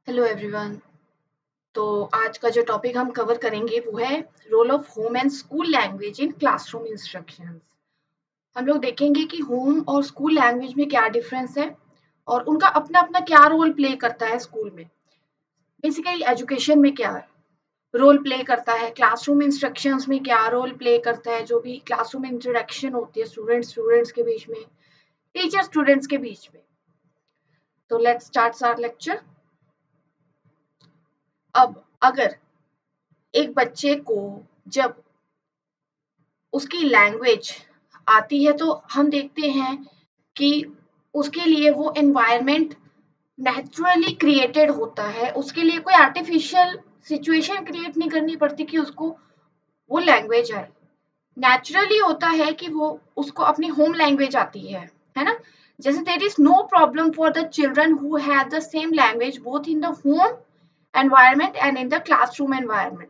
Hello everyone. तो आज का जो टॉपिक हम कवर करेंगे वो है role of home and school language in classroom instructions. हम लोग देखेंगे कि होम और स्कूल लैंग्वेज में क्या डिफरेंस है और उनका अपना अपना क्या रोल प्ले करता है स्कूल में। बेसिकली एजुकेशन में क्या रोल प्ले करता है, क्लासरूम इंस्ट्रक्शंस में क्या रोल प्ले करता है, जो भी क्लासरूम इंटरेक्शन होती है स्टूडेंट्स स्टूडेंट्स के बीच में, टीचर स्टूडेंट्स के बीच में। तो लेट्स स्टार्ट आवर लेक्चर। अब अगर एक बच्चे को जब उसकी लैंग्वेज आती है तो हम देखते हैं कि उसके लिए वो एनवायरनमेंट नेचुरली क्रिएटेड होता है। उसके लिए कोई आर्टिफिशियल सिचुएशन क्रिएट नहीं करनी पड़ती कि उसको वो लैंग्वेज आए। नेचुरली होता है कि वो उसको अपनी होम लैंग्वेज आती है ना। जैसे there is no problem for the children who have the same language both in the home environment and in the classroom environment.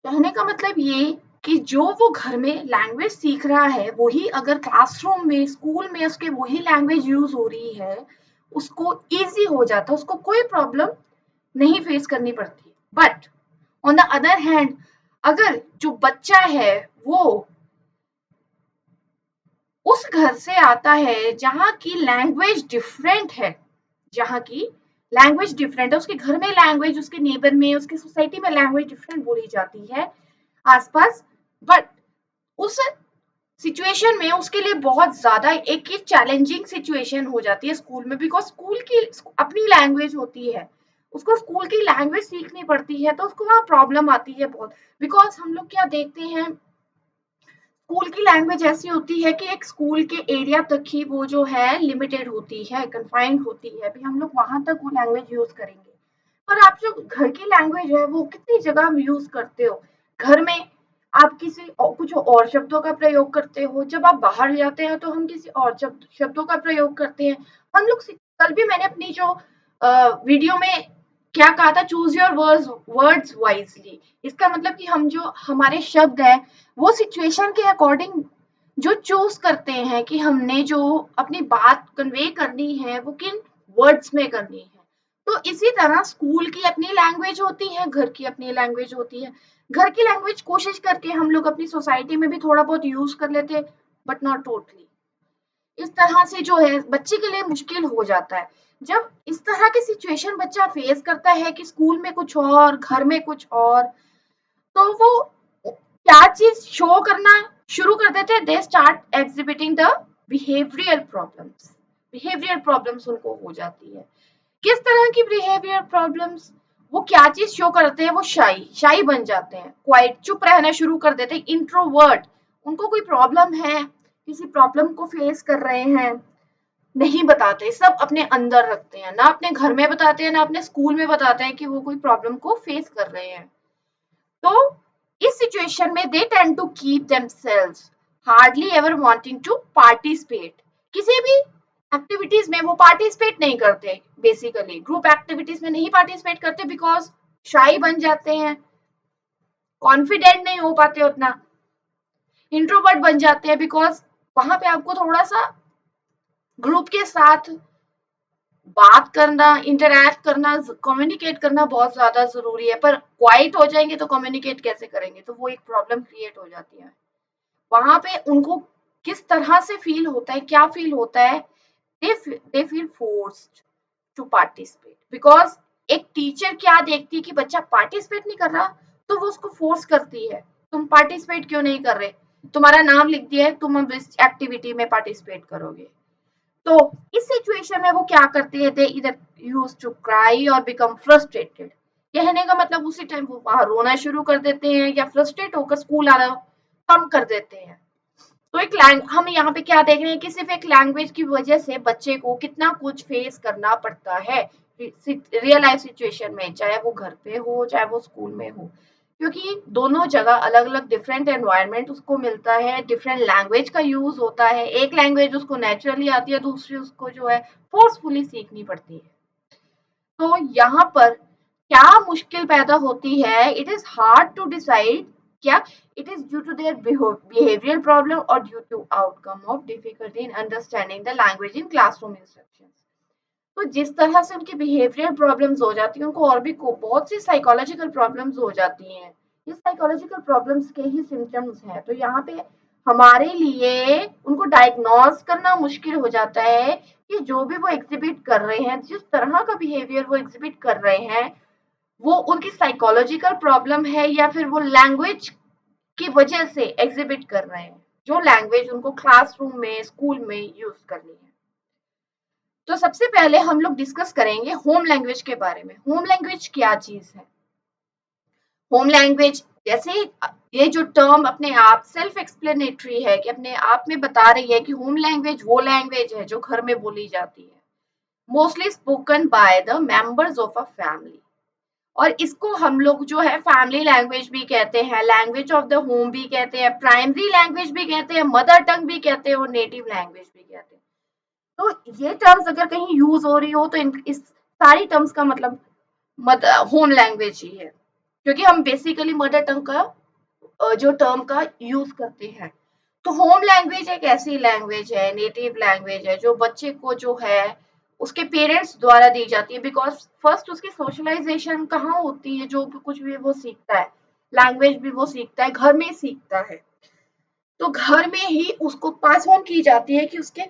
कहने का मतलब ये कि जो वो घर में लैंग्वेज सीख रहा है वही अगर क्लासरूम में स्कूल में उसके वही लैंग्वेज यूज हो रही है, उसको इजी हो जाता है, उसको कोई प्रॉब्लम नहीं फेस करनी पड़ती। But on the other hand, अगर जो बच्चा है वो उस घर से आता है जहाँ की लैंग्वेज डिफरेंट है, जहाँ की लैंग्वेज डिफरेंट है, उसके घर में लैंग्वेज, उसके नेबर में, उसके सोसाइटी में लैंग्वेज डिफरेंट बोली जाती है आसपास। बट उस सिचुएशन में उसके लिए बहुत ज्यादा एक चैलेंजिंग सिचुएशन हो जाती है स्कूल में, बिकॉज स्कूल की अपनी लैंग्वेज होती है, उसको स्कूल की लैंग्वेज सीखनी पड़ती है, तो उसको वहाँ प्रॉब्लम आती है बहुत। बिकॉज हम लोग क्या देखते हैं, स्कूल की लैंग्वेज ऐसी होती है कि एक स्कूल के एरिया तक ही वो जो है लिमिटेड होती है, कन्फाइंड होती है, अभी हम लोग वहां तक वो लैंग्वेज यूज करेंगे। पर आप जो घर की लैंग्वेज है वो कितनी जगह यूज करते हो। घर में आप किसी कुछ और शब्दों का प्रयोग करते हो, जब आप बाहर जाते हैं तो हम किसी और शब्दों का प्रयोग करते हैं। हम लोग कल भी मैंने अपनी जो वीडियो में क्या कहा था, चूज योर वर्ड्स वाइजली। इसका मतलब कि हम जो हमारे शब्द है वो सिचुएशन के अकॉर्डिंग जो चूज करते हैं कि हमने जो अपनी बात कन्वे करनी है वो किन वर्ड्स में करनी है। तो इसी तरह स्कूल की अपनी लैंग्वेज होती है, घर की अपनी लैंग्वेज होती है। घर की लैंग्वेज कोशिश करके हम लोग अपनी सोसाइटी में भी थोड़ा बहुत यूज कर लेते हैं, बट नॉट टोटली। इस तरह से जो है बच्चे के लिए मुश्किल हो जाता है जब इस तरह की सिचुएशन बच्चा फेस करता है कि स्कूल में कुछ और घर में कुछ और। तो वो क्या चीज शो करना शुरू कर देते हैं, they start exhibiting the behavioural problems उनको हो जाती है। किस तरह की बिहेवियर प्रॉब्लम्स, वो क्या चीज शो करते हैं, वो शाई शाई बन जाते हैं, क्वाइट चुप रहना शुरू कर देते हैं, इंट्रोवर्ट। उनको कोई प्रॉब्लम है, किसी प्रॉब्लम को फेस कर रहे हैं, नहीं बताते, सब अपने अंदर रखते हैं, ना अपने घर में बताते हैं ना अपने स्कूल में बताते हैं कि वो कोई प्रॉब्लम को फेस कर रहे हैं। तो इस सिचुएशन में they tend to keep themselves hardly ever wanting to participate. किसी भी एक्टिविटीज में वो पार्टिसिपेट नहीं करते, बेसिकली ग्रुप एक्टिविटीज में नहीं पार्टिसिपेट करते, बिकॉज शाई बन जाते हैं, कॉन्फिडेंट नहीं हो पाते उतना, इंट्रोवर्ट बन जाते हैं, बिकॉज वहां पे आपको थोड़ा सा ग्रुप के साथ बात करना, इंटरैक्ट करना, कम्युनिकेट करना बहुत ज्यादा जरूरी है। पर क्वाइट हो जाएंगे तो कम्युनिकेट कैसे करेंगे, तो वो एक प्रॉब्लम क्रिएट हो जाती है। वहां पे उनको किस तरह से फील होता है, क्या फील होता है, they feel forced to participate, because एक टीचर क्या देखती है कि बच्चा पार्टिसिपेट नहीं कर रहा, तो वो उसको फोर्स करती है, तुम पार्टिसिपेट क्यों नहीं कर रहे, तुम्हारा नाम लिख दिया है, तुम अब इस एक्टिविटी में पार्टिसिपेट करोगे। तो इस सिचुएशन में वो क्या करते हैं, दे इधर यूज टू क्राई और बिकम फ्रस्ट्रेटेड। कहने का मतलब उसी टाइम वो वहां रोना शुरू कर देते हैं या फ्रस्ट्रेट होकर स्कूल आना कम कर देते हैं। तो एक हम यहाँ पे क्या देख रहे हैं कि सिर्फ एक लैंग्वेज की वजह से बच्चे को कितना कुछ फेस करना पड़ता है रियल लाइफ सिचुएशन में, चाहे वो घर पे हो चाहे वो स्कूल में हो, क्योंकि दोनों जगह अलग अलग डिफरेंट एनवायरनमेंट उसको मिलता है, डिफरेंट लैंग्वेज का यूज होता है। एक लैंग्वेज उसको नेचुरली आती है, दूसरी उसको जो है फोर्सफुली सीखनी पड़ती है। तो यहाँ पर क्या मुश्किल पैदा होती है, it is hard to decide, क्या it is due to their behavioral problem or due to outcome of difficulty in understanding the language in classroom instructions। तो जिस तरह से उनकी बिहेवियरल प्रॉब्लम्स हो जाती हैं, उनको और भी बहुत सी साइकोलॉजिकल प्रॉब्लम्स हो जाती हैं। ये साइकोलॉजिकल प्रॉब्लम्स के ही सिम्टम्स हैं। तो यहाँ पे हमारे लिए उनको डायग्नोज करना मुश्किल हो जाता है कि जो भी वो एग्जिबिट कर रहे हैं, जिस तरह का बिहेवियर वो एग्जिबिट कर रहे हैं, वो उनकी साइकोलॉजिकल प्रॉब्लम है या फिर वो लैंग्वेज की वजह से एग्जिबिट कर रहे हैं, जो लैंग्वेज उनको क्लासरूम में, स्कूल में यूज करनी है। तो सबसे पहले हम लोग डिस्कस करेंगे होम लैंग्वेज के बारे में। होम लैंग्वेज क्या चीज है? होम लैंग्वेज, जैसे ये जो टर्म अपने आप सेल्फ एक्सप्लेनेटरी है कि अपने आप में बता रही है कि होम लैंग्वेज वो लैंग्वेज है जो घर में बोली जाती है, mostly spoken by the members of a family. और इसको हम लोग जो है फैमिली लैंग्वेज भी कहते हैं, लैंग्वेज ऑफ द होम भी कहते हैं, प्राइमरी लैंग्वेज भी कहते हैं, मदर टंग भी कहते हैं और नेटिव लैंग्वेज भी कहते हैं। तो ये टर्म्स अगर कहीं यूज हो रही हो तो इस सारी टर्म्स का मतलब होम लैंग्वेज ही है, क्योंकि हम बेसिकली मदर टंग का जो टर्म का यूज करते हैं। तो होम लैंग्वेज एक ऐसी लैंग्वेज है, नेटिव लैंग्वेज है, जो बच्चे को जो है उसके पेरेंट्स द्वारा दी जाती है। बिकॉज फर्स्ट उसकी सोशलाइजेशन कहाँ होती है, जो कुछ भी वो सीखता है, लैंग्वेज भी वो सीखता है घर में सीखता है। तो घर में ही उसको पास ऑन की जाती है कि उसके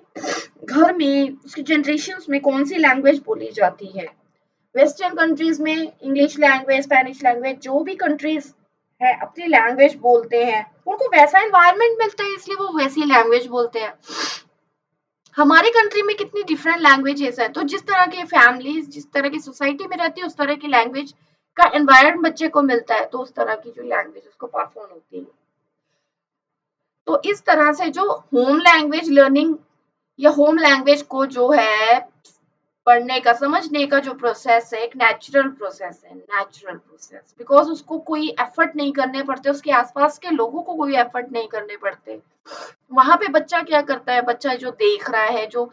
घर में उसकी जनरेशन में कौन सी लैंग्वेज बोली जाती है। वेस्टर्न कंट्रीज में इंग्लिश लैंग्वेज, स्पेनिश लैंग्वेज, जो भी कंट्रीज है अपनी लैंग्वेज बोलते हैं, उनको वैसा एनवायरनमेंट मिलता है इसलिए वो वैसी लैंग्वेज बोलते हैं। हमारे कंट्री में कितनी डिफरेंट लैंग्वेजेस है, तो जिस तरह की फैमिली, जिस तरह की सोसाइटी में रहती है, उस तरह की लैंग्वेज का एनवायरनमेंट बच्चे को मिलता है, तो उस तरह की जो लैंग्वेज उसको पास ऑन होती है। तो इस तरह से जो होम लैंग्वेज लर्निंग या होम लैंग्वेज को जो है पढ़ने का, समझने का जो प्रोसेस है, एक नेचुरल प्रोसेस है, नेचुरल प्रोसेस, बिकॉज उसको कोई एफर्ट नहीं करने पड़ते, उसके आसपास के लोगों को कोई एफर्ट नहीं करने पड़ते। वहां पे बच्चा क्या करता है, बच्चा जो देख रहा है, जो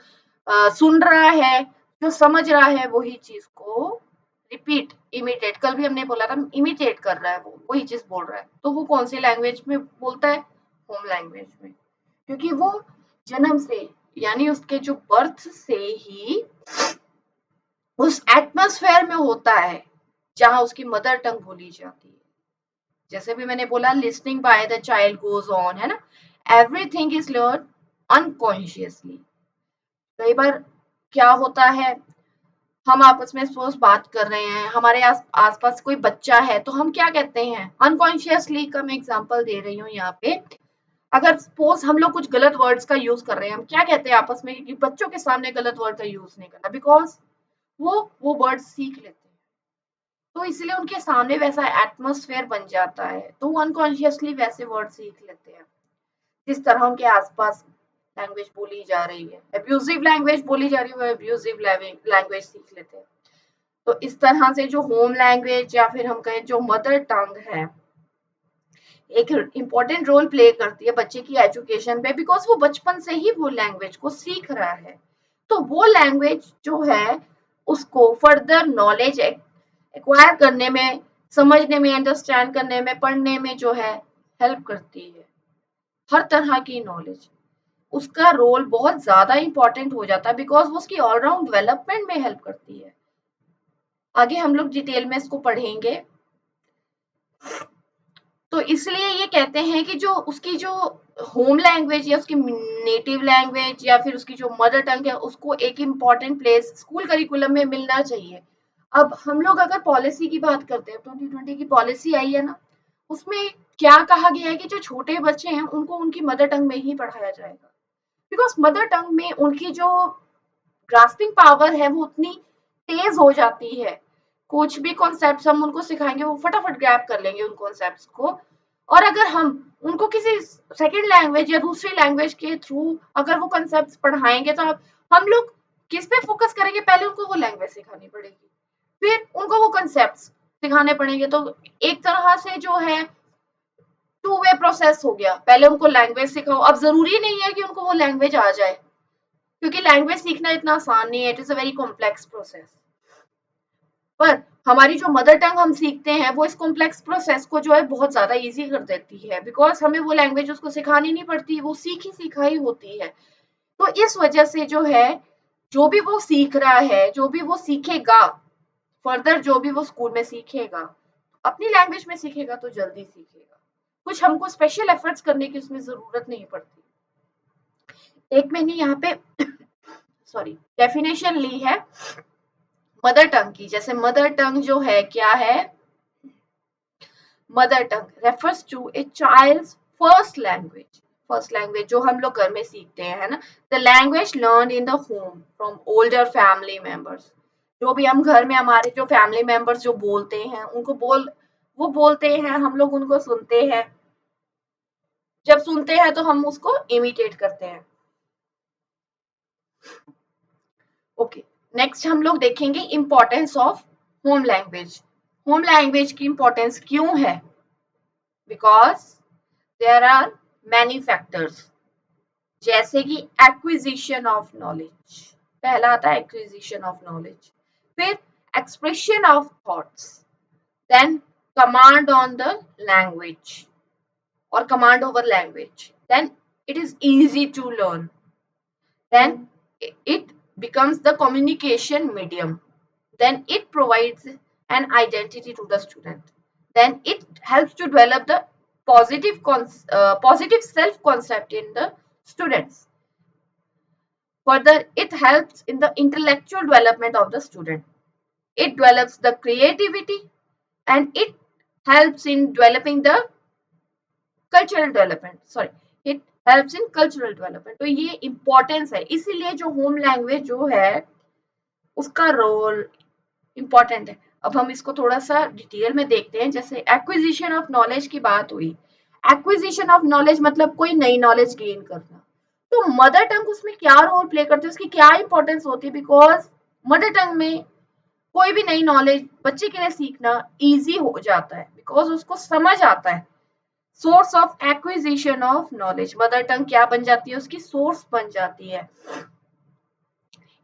सुन रहा है, जो समझ रहा है, वही चीज को रिपीट, इमिटेट, कल भी हमने बोला था इमिटेट कर रहा है, वो वही चीज बोल रहा है। तो वो कौन सी लैंग्वेज में बोलता है? होम लैंग्वेज में, क्योंकि वो जन्म से, यानी उसके जो बर्थ से ही उस एटमॉस्फेयर में होता है जहां उसकी मदर टंग बोली जाती है। जैसे भी मैंने बोला, listening by the child goes on, है ना, एवरीथिंग इज लर्न अनकॉन्शियसली। कई बार क्या होता है, हम आपस में सपोज बात कर रहे हैं, हमारे आसपास कोई बच्चा है, तो हम क्या कहते हैं अनकॉन्शियसली का, मैं एग्जांपल दे रही हूँ यहाँ पे। अगर सपोज हम लोग कुछ गलत वर्ड्स का यूज कर रहे हैं, हम क्या कहते हैं आपस में कि बच्चों के सामने गलत वर्ड का यूज नहीं करना, बिकॉज वो वर्ड सीख लेते हैं, तो इसलिए उनके सामने वैसा एटमॉस्फेयर बन जाता है, तो वो अनकॉन्शियसली वैसे वर्ड सीख लेते हैं जिस तरह उनके आसपास लैंग्वेज बोली जा रही है, एब्यूजिव लैंग्वेज बोली जा रही है, वो एब्यूजिव लैंग्वेज सीख लेते हैं। तो इस तरह से जो होम लैंग्वेज या फिर हम कहें जो मदर टंग है, एक इम्पोर्टेंट रोल प्ले करती है बच्चे की एजुकेशन पे, बिकॉज वो बचपन से ही वो लैंग्वेज को सीख रहा है। तो वो लैंग्वेज जो है उसको फर्दर नॉलेज एक्वायर करने में, समझने में, अंडरस्टैंड करने में, पढ़ने में जो है हेल्प करती है। हर तरह की नॉलेज, उसका रोल बहुत ज्यादा इंपॉर्टेंट हो जाता है, बिकॉज वो उसकी ऑलराउंड डेवलपमेंट में हेल्प करती है। आगे हम लोग डिटेल में इसको पढ़ेंगे। तो इसलिए ये कहते हैं कि जो उसकी जो होम लैंग्वेज या उसकी नेटिव लैंग्वेज या फिर उसकी जो मदर टंग है, उसको एक इम्पॉर्टेंट प्लेस स्कूल करिकुलम में मिलना चाहिए। अब हम लोग अगर पॉलिसी की बात करते हैं, 2020 की पॉलिसी आई है ना, उसमें क्या कहा गया है कि जो छोटे बच्चे हैं उनको उनकी मदर टंग में ही पढ़ाया जाएगा, बिकॉज मदर टंग में उनकी जो ग्रास्पिंग पावर है वो उतनी तेज हो जाती है। कुछ भी कॉन्सेप्ट हम उनको सिखाएंगे, वो फटाफट ग्रैब कर लेंगे उन कॉन्सेप्ट्स को। और अगर हम उनको किसी सेकेंड लैंग्वेज या दूसरी लैंग्वेज के थ्रू अगर वो कॉन्सेप्ट्स पढ़ाएंगे, तो हम लोग किस पे फोकस करेंगे, पहले उनको वो लैंग्वेज सिखानी पड़ेगी, फिर उनको वो कॉन्सेप्ट्स सिखाने पड़ेंगे। तो एक तरह से जो है टू वे प्रोसेस हो गया, पहले उनको लैंग्वेज सिखाओ। अब जरूरी नहीं है कि उनको वो लैंग्वेज आ जाए, क्योंकि लैंग्वेज सीखना इतना आसान नहीं है, it is a very complex process. पर हमारी जो मदर टंग हम सीखते हैं वो इस कॉम्प्लेक्स प्रोसेस को जो है बहुत ज्यादा इजी कर देती है, बिकॉज हमें वो लैंग्वेज उसको सिखानी नहीं पड़ती, वो सीखी सिखाई होती है। तो इस वजह से जो है जो भी वो सीख रहा है, जो भी वो सीखेगा फर्दर, जो भी वो स्कूल में सीखेगा अपनी लैंग्वेज में सीखेगा तो जल्दी सीखेगा। कुछ हमको स्पेशल एफर्ट्स करने की उसमें जरूरत नहीं पड़ती। एक मैंने यहाँ पे सॉरी डेफिनेशन ली है मदर टंग की। जैसे मदर टंग जो है क्या है, mother tongue refers to a child's first language. First language जो हम लोग घर में सीखते हैं, है ना, the language learn in the home from older family members. जो भी हम घर में हमारे जो फैमिली मेंबर्स जो बोलते हैं उनको वो बोलते हैं, हम लोग उनको सुनते हैं, जब सुनते हैं तो हम उसको इमिटेट करते हैं। ओके, नेक्स्ट हम लोग देखेंगे importance of home language. Home language की इंपॉर्टेंस क्यों है? Because there are many factors, जैसे कि एक्विजिशन ऑफ नॉलेज, पहला आता है एक्विजिशन ऑफ नॉलेज, फिर expression of thoughts, then command on the language or command over language, then it is easy to learn, then it becomes the communication medium, then it provides an identity to the student, then it helps to develop the positive self concept in the students. Further, it helps in the intellectual development of the student, it develops the creativity, and it helps in developing the cultural development, sorry it helps in cultural development. तो ये importance है, इसीलिए जो home language जो है उसका role important है। अब हम इसको थोड़ा सा डिटेल में देखते हैं। जैसे एक्विजिशन ऑफ नॉलेज की बात हुई, एक्विजिशन ऑफ नॉलेज मतलब कोई नई नॉलेज गेन करना। तो मदर टंग उसमें क्या रोल प्ले करती है, उसकी क्या इंपॉर्टेंस होती है? बिकॉज मदर टंग में कोई भी नई नॉलेज बच्चे के लिए सीखना इजी हो जाता है, बिकॉज उसको समझ आता है। Source of acquisition of knowledge, mother tongue क्या बन जाती है? उसकी सोर्स बन जाती है।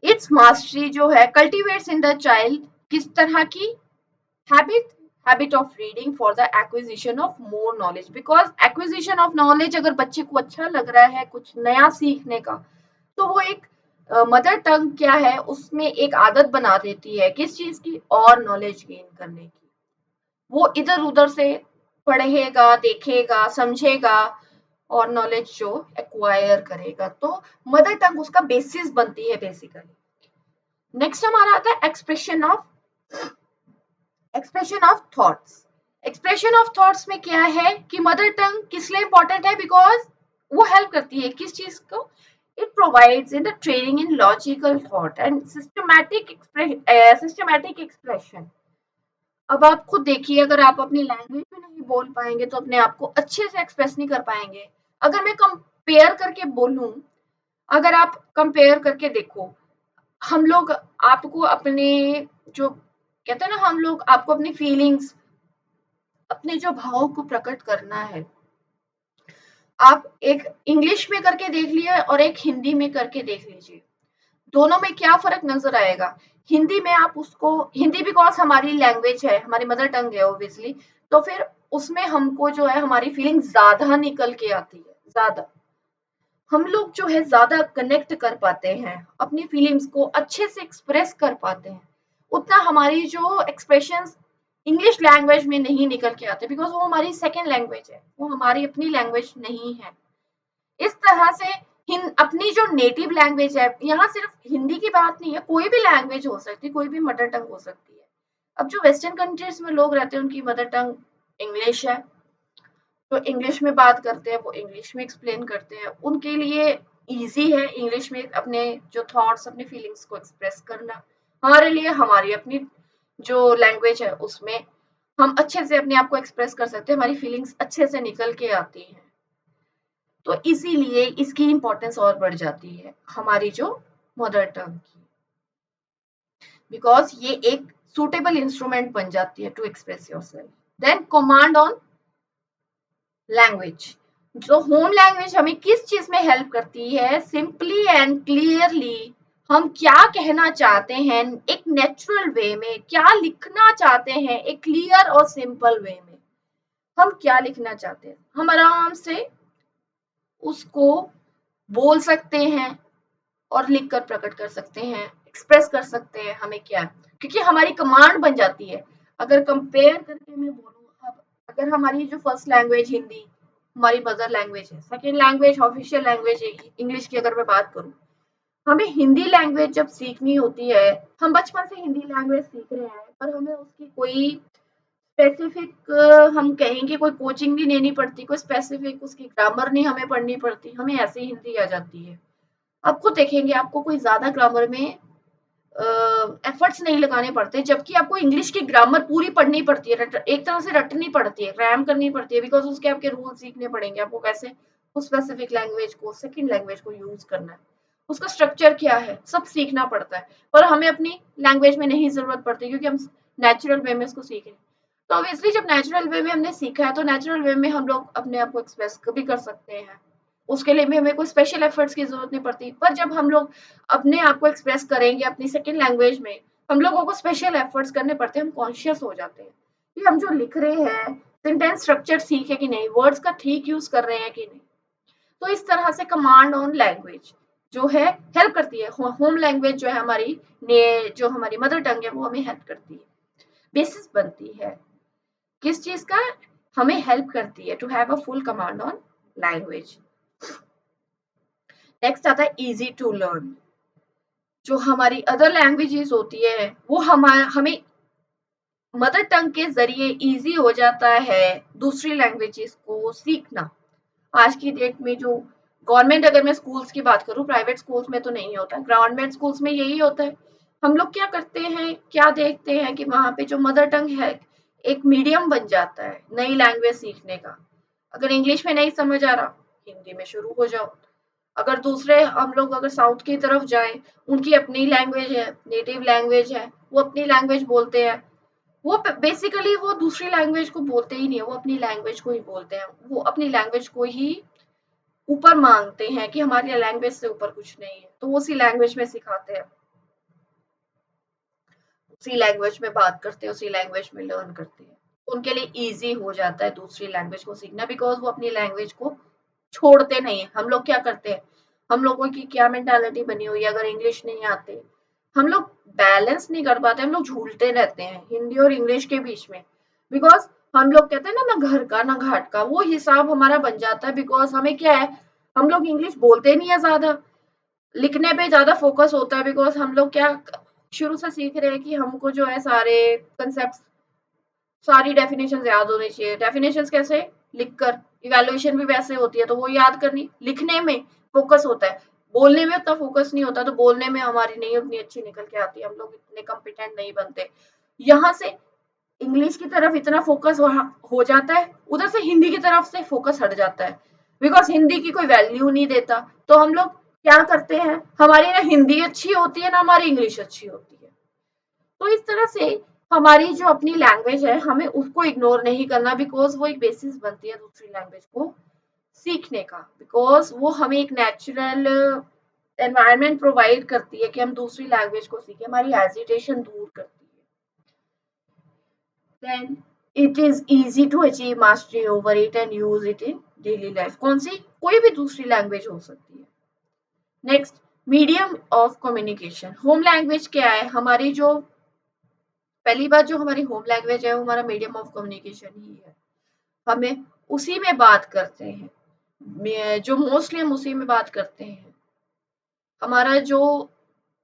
इट्स मास्टरी जो है कल्टिवेट्स इन द चाइल्ड किस तरह की habit? Habit of reading for the acquisition of more knowledge. Because acquisition of knowledge अगर बच्चे को अच्छा लग रहा है कुछ नया सीखने का, तो वो एक मदर टंग क्या है उसमें एक आदत बना देती है किस चीज की? और नॉलेज गेन करने की। वो इधर उधर से पढ़ेगा, देखेगा, समझेगा और नॉलेज जो एक्वायर करेगा। तो मदर टंग उसका बेसिस बनती है बेसिकली। नेक्स्ट हमारा आता है expression of thoughts. Expression of thoughts में क्या है कि मदर टंग किस लिए इंपॉर्टेंट है? बिकॉज वो हेल्प करती है किस चीज को? It provides in the training in logical thought and systematic expression. अब आप खुद देखिए, अगर आप अपनी लैंग्वेज में नहीं बोल पाएंगे तो अपने आप को अच्छे से एक्सप्रेस नहीं कर पाएंगे। अगर मैं कंपेयर करके बोलूं, अगर आप कंपेयर करके देखो, हम लोग आपको अपने जो कहते हैं ना, हम लोग आपको अपनी फीलिंग्स, अपने जो भाव को प्रकट करना है, आप एक इंग्लिश में करके देख लीजिए और एक हिंदी में करके देख लीजिए, दोनों में क्या फर्क नजर आएगा? हिंदी में आप उसको, हिंदी बिकॉज हमारी लैंग्वेज है, हमारी मदर टंग है ऑब्वियसली, तो फिर उसमें हमको जो है हमारी फीलिंग ज्यादा निकल के आती है, ज्यादा हम लोग जो है ज्यादा कनेक्ट कर पाते हैं, अपनी फीलिंग्स को अच्छे से एक्सप्रेस कर पाते हैं। उतना हमारी जो एक्सप्रेशंस इंग्लिश लैंग्वेज में नहीं निकल के आते, बिकॉज वो हमारी सेकेंड लैंग्वेज है, वो हमारी अपनी लैंग्वेज नहीं है। इस तरह से अपनी जो नेटिव लैंग्वेज है, यहाँ सिर्फ हिंदी की बात नहीं है, कोई भी लैंग्वेज हो सकती है, कोई भी मदर टंग हो सकती है। अब जो वेस्टर्न कंट्रीज में लोग रहते हैं उनकी मदर टंग इंग्लिश है, तो इंग्लिश में बात करते हैं, वो इंग्लिश में एक्सप्लेन करते हैं, उनके लिए इजी है इंग्लिश में अपने जो थॉट्स, अपनी फीलिंग्स को एक्सप्रेस करना। हमारे लिए हमारी अपनी जो लैंग्वेज है उसमें हम अच्छे से अपने आप को एक्सप्रेस कर सकते हैं, हमारी फीलिंग्स अच्छे से निकल के आती हैं। तो इसीलिए इसकी इंपॉर्टेंस और बढ़ जाती है हमारी जो मदर टंग की, बिकॉज ये एक सुटेबल इंस्ट्रूमेंट बन जाती है to express yourself. Then command on language, जो होम लैंग्वेज हमें किस चीज में हेल्प करती है? सिंपली एंड क्लियरली हम क्या कहना चाहते हैं एक नेचुरल वे में, क्या लिखना चाहते हैं एक क्लियर और सिंपल वे में, हम क्या लिखना चाहते हैं हम आराम से उसको बोल सकते हैं और लिख कर प्रकट कर सकते हैं, एक्सप्रेस कर सकते हैं हमें क्या है, क्योंकि हमारी कमांड बन जाती है। अगर कंपेयर करके मैं बोलूँ, अब अगर हमारी जो फर्स्ट लैंग्वेज हिंदी हमारी मदर लैंग्वेज है, सेकेंड लैंग्वेज ऑफिशियल लैंग्वेज है इंग्लिश की, अगर मैं बात करूँ, हमें हिंदी लैंग्वेज जब सीखनी होती है, हम बचपन से हिंदी लैंग्वेज सीख रहे हैं, पर हमें उसकी कोई स्पेसिफिक हम कहेंगे कोई कोचिंग नहीं लेनी पड़ती, कोई स्पेसिफिक उसकी ग्रामर नहीं हमें पढ़नी पड़ती, हमें ऐसे ही हिंदी आ जाती है। आप खुद देखेंगे आपको कोई ज्यादा ग्रामर में एफर्ट्स नहीं लगाने पड़ते, जबकि आपको इंग्लिश की ग्रामर पूरी पढ़नी पड़ती है, एक तरह से रटनी पड़ती है, रैम करनी पड़ती है, बिकॉज उसके आपके रूल सीखने पड़ेंगे आपको, कैसे उस स्पेसिफिक लैंग्वेज को, सेकंड लैंग्वेज को यूज करना है, उसका स्ट्रक्चर क्या है, सब सीखना पड़ता है। पर हमें अपनी लैंग्वेज में नहीं जरूरत पड़ती, क्योंकि हम नेचुरल वे में इसको सीख रहे हैं। तो ऑब्वियसली जब नेचुरल वे में हमने सीखा है, तो नेचुरल वे में हम लोग अपने आप को एक्सप्रेस भी कर सकते हैं, उसके लिए भी हमें कोई स्पेशल एफर्ट्स की जरूरत नहीं पड़ती। पर जब हम लोग अपने आप को एक्सप्रेस करेंगे अपनी सेकंड लैंग्वेज में, हम लोगों को स्पेशल एफर्ट्स करने पड़ते हैं, हम कॉन्शियस हो जाते हैं कि हम जो लिख रहे हैं सेंटेंस स्ट्रक्चर सीखे कि नहीं, वर्ड्स का ठीक यूज कर रहे हैं कि नहीं। तो इस तरह से कमांड ऑन लैंग्वेज जो है हेल्प करती है। होम लैंग्वेज जो है हमारी ने जो हमारी मदर टंग है वो हमें हेल्प करती है, बेसिस बनती है किस चीज का, हमें हेल्प करती है to have a full command on language. Next आता है इजी टू लर्न। जो हमारी अदर लैंग्वेजेस होती है वो हमें मदर टंग के जरिए इजी हो जाता है दूसरी लैंग्वेजेस को सीखना। आज की डेट में जो गवर्नमेंट, अगर मैं स्कूल्स की बात करूं, प्राइवेट स्कूल्स में तो नहीं होता, गवर्नमेंट स्कूल्स में यही होता है। हम लोग क्या करते हैं, क्या देखते हैं कि वहां पे जो मदर टंग है एक मीडियम बन जाता है नई लैंग्वेज सीखने का। अगर इंग्लिश में नहीं समझ आ रहा, हिंदी में शुरू हो जाओ। अगर दूसरे हम लोग अगर साउथ की तरफ जाएं, उनकी अपनी लैंग्वेज है, नेटिव लैंग्वेज है, वो अपनी लैंग्वेज बोलते हैं, वो बेसिकली वो दूसरी लैंग्वेज को बोलते ही नहीं है, वो अपनी लैंग्वेज को ही बोलते हैं, वो अपनी लैंग्वेज को ही ऊपर मानते हैं कि हमारी लैंग्वेज से ऊपर कुछ नहीं है, तो वो उसी लैंग्वेज में सिखाते हैं, उसी लैंग्वेज में बात करते हैं, उसी लैंग्वेज में लर्न करते हैं। उनके लिए इजी हो जाता है दूसरी लैंग्वेज को सीखना, बिकॉज वो अपनी लैंग्वेज को छोड़ते नहीं है। हम लोग क्या करते हैं, हम लोगों की क्या मेंटालिटी बनी हुई है, अगर इंग्लिश नहीं आते हम लोग बैलेंस नहीं कर पाते, हम लोग झूलते रहते हैं हिंदी और इंग्लिश के बीच में, बिकॉज हम लोग कहते हैं ना घर का ना घाट का, वो हिसाब हमारा बन जाता है। बिकॉज हमें क्या है, हम लोग इंग्लिश बोलते नहीं है ज्यादा, लिखने पे ज्यादा फोकस होता है, बिकॉज हम लोग क्या शुरू से सीख रहे हैं कि हमको जो है सारे कंसेप्ट, सारी डेफिनेशन याद होनी चाहिए। डेफिनेशन कैसे, लिखकर, इवेल्युएशन भी वैसे होती है तो वो याद करनी, लिखने में फोकस होता है, बोलने में उतना फोकस नहीं होता, तो बोलने में हमारी नहीं उतनी अच्छी निकल के आती है, हम लोग इतने कॉम्पिटेंट नहीं बनते। यहाँ से इंग्लिश की तरफ इतना फोकस हो जाता है, उधर से हिंदी की तरफ से फोकस हट जाता है, बिकॉज हिंदी की कोई वैल्यू नहीं देता। तो हम लोग क्या करते हैं, हमारी ना हिंदी अच्छी होती है ना हमारी इंग्लिश अच्छी होती है। तो इस तरह से हमारी जो अपनी लैंग्वेज है हमें उसको इग्नोर नहीं करना, बिकॉज वो एक बेसिस बनती है दूसरी लैंग्वेज को सीखने का, बिकॉज वो हमें एक नेचुरल एनवायरनमेंट प्रोवाइड करती है कि हम दूसरी लैंग्वेज को सीखें, हमारी हेजिटेशन दूर करती है। Then it is easy to achieve mastery over it and use it in daily life. कौन सी, कोई भी दूसरी लैंग्वेज हो सकती है। Next, medium of communication. Home language क्या है, हमारी जो पहली बात, जो हमारी होम लैंग्वेज है वो हमारा मीडियम ऑफ कम्युनिकेशन ही है, हमें उसी में बात करते हैं, जो मोस्टली हम उसी में बात करते हैं। हमारा जो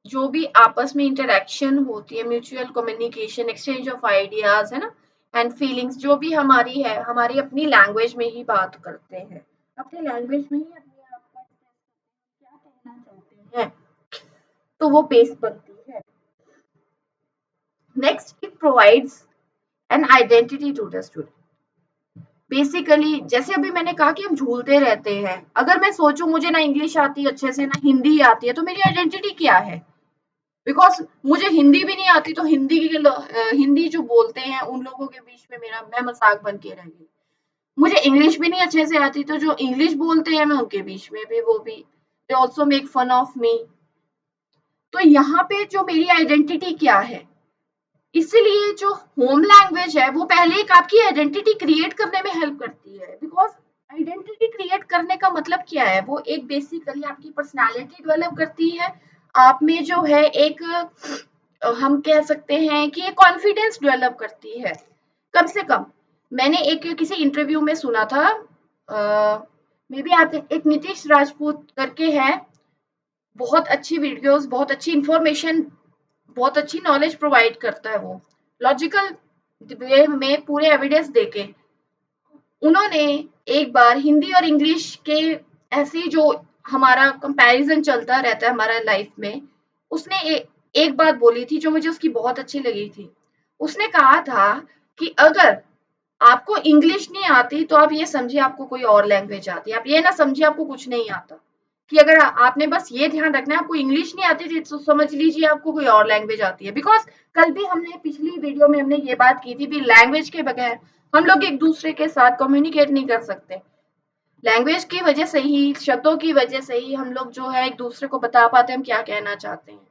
जो भी आपस में इंटरेक्शन होती है, mutual communication, exchange of ideas है ना, एंड फीलिंग्स, जो भी हमारी है, हमारी अपनी लैंग्वेज में ही बात करते हैं, अपनी लैंग्वेज में ही अपने आप को क्या कहना चाहते हैं, तो वो बेस बनती है। Next, it provides an identity to the student. Basically जैसे अभी मैंने कहा कि हम झूलते रहते हैं, अगर मैं सोचूं मुझे ना इंग्लिश आती है अच्छे से ना हिंदी आती है, तो मेरी आइडेंटिटी क्या है, बिकॉज मुझे हिंदी भी नहीं आती, तो हिंदी जो बोलते हैं उन लोगों के बीच में मेरा मैं मजाक बन के रह गई। मुझे इंग्लिश भी नहीं अच्छे से आती, तो जो इंग्लिश बोलते हैं मैं उनके बीच में भी वो भी they also make fun of me. तो यहाँ पे जो मेरी आइडेंटिटी क्या है, इसीलिए जो होम लैंग्वेज है वो पहले एक आपकी आइडेंटिटी क्रिएट करने में हेल्प करती है, बिकॉज आइडेंटिटी क्रिएट करने का मतलब क्या है? वो एक बेसिकली आपकी पर्सनालिटी डेवलप करती है, आप में जो है एक हम कह सकते हैं कि ये कॉन्फिडेंस डेवलप करती है। कम से कम मैंने एक किसी इंटरव्यू में सुना था, मे बी आप एक नीतीश राजपूत करके है, बहुत अच्छी वीडियोस, बहुत अच्छी इंफॉर्मेशन, बहुत अच्छी नॉलेज प्रोवाइड करता है वो, लॉजिकल वे में पूरे एविडेंस देके। उन्होंने एक बार हिंदी और इंग्लिश के ऐसे जो हमारा कंपैरिजन चलता रहता है हमारा लाइफ में, उसने एक बात बोली थी जो मुझे उसकी बहुत अच्छी लगी थी। उसने कहा था कि अगर आपको इंग्लिश नहीं आती तो आप ये समझिए आपको कोई और लैंग्वेज आती है, आप ये ना समझिए आपको कुछ नहीं आता। कि अगर आपने बस ये ध्यान रखना है आपको इंग्लिश नहीं आती थी तो समझ लीजिए आपको कोई और लैंग्वेज आती है। बिकॉज कल भी हमने पिछली वीडियो में हमने ये बात की थी भी लैंग्वेज के बगैर हम लोग एक दूसरे के साथ कम्युनिकेट नहीं कर सकते। लैंग्वेज की वजह से ही, शब्दों की वजह से ही हम लोग जो है एक दूसरे को बता पाते हैं हम क्या कहना चाहते हैं।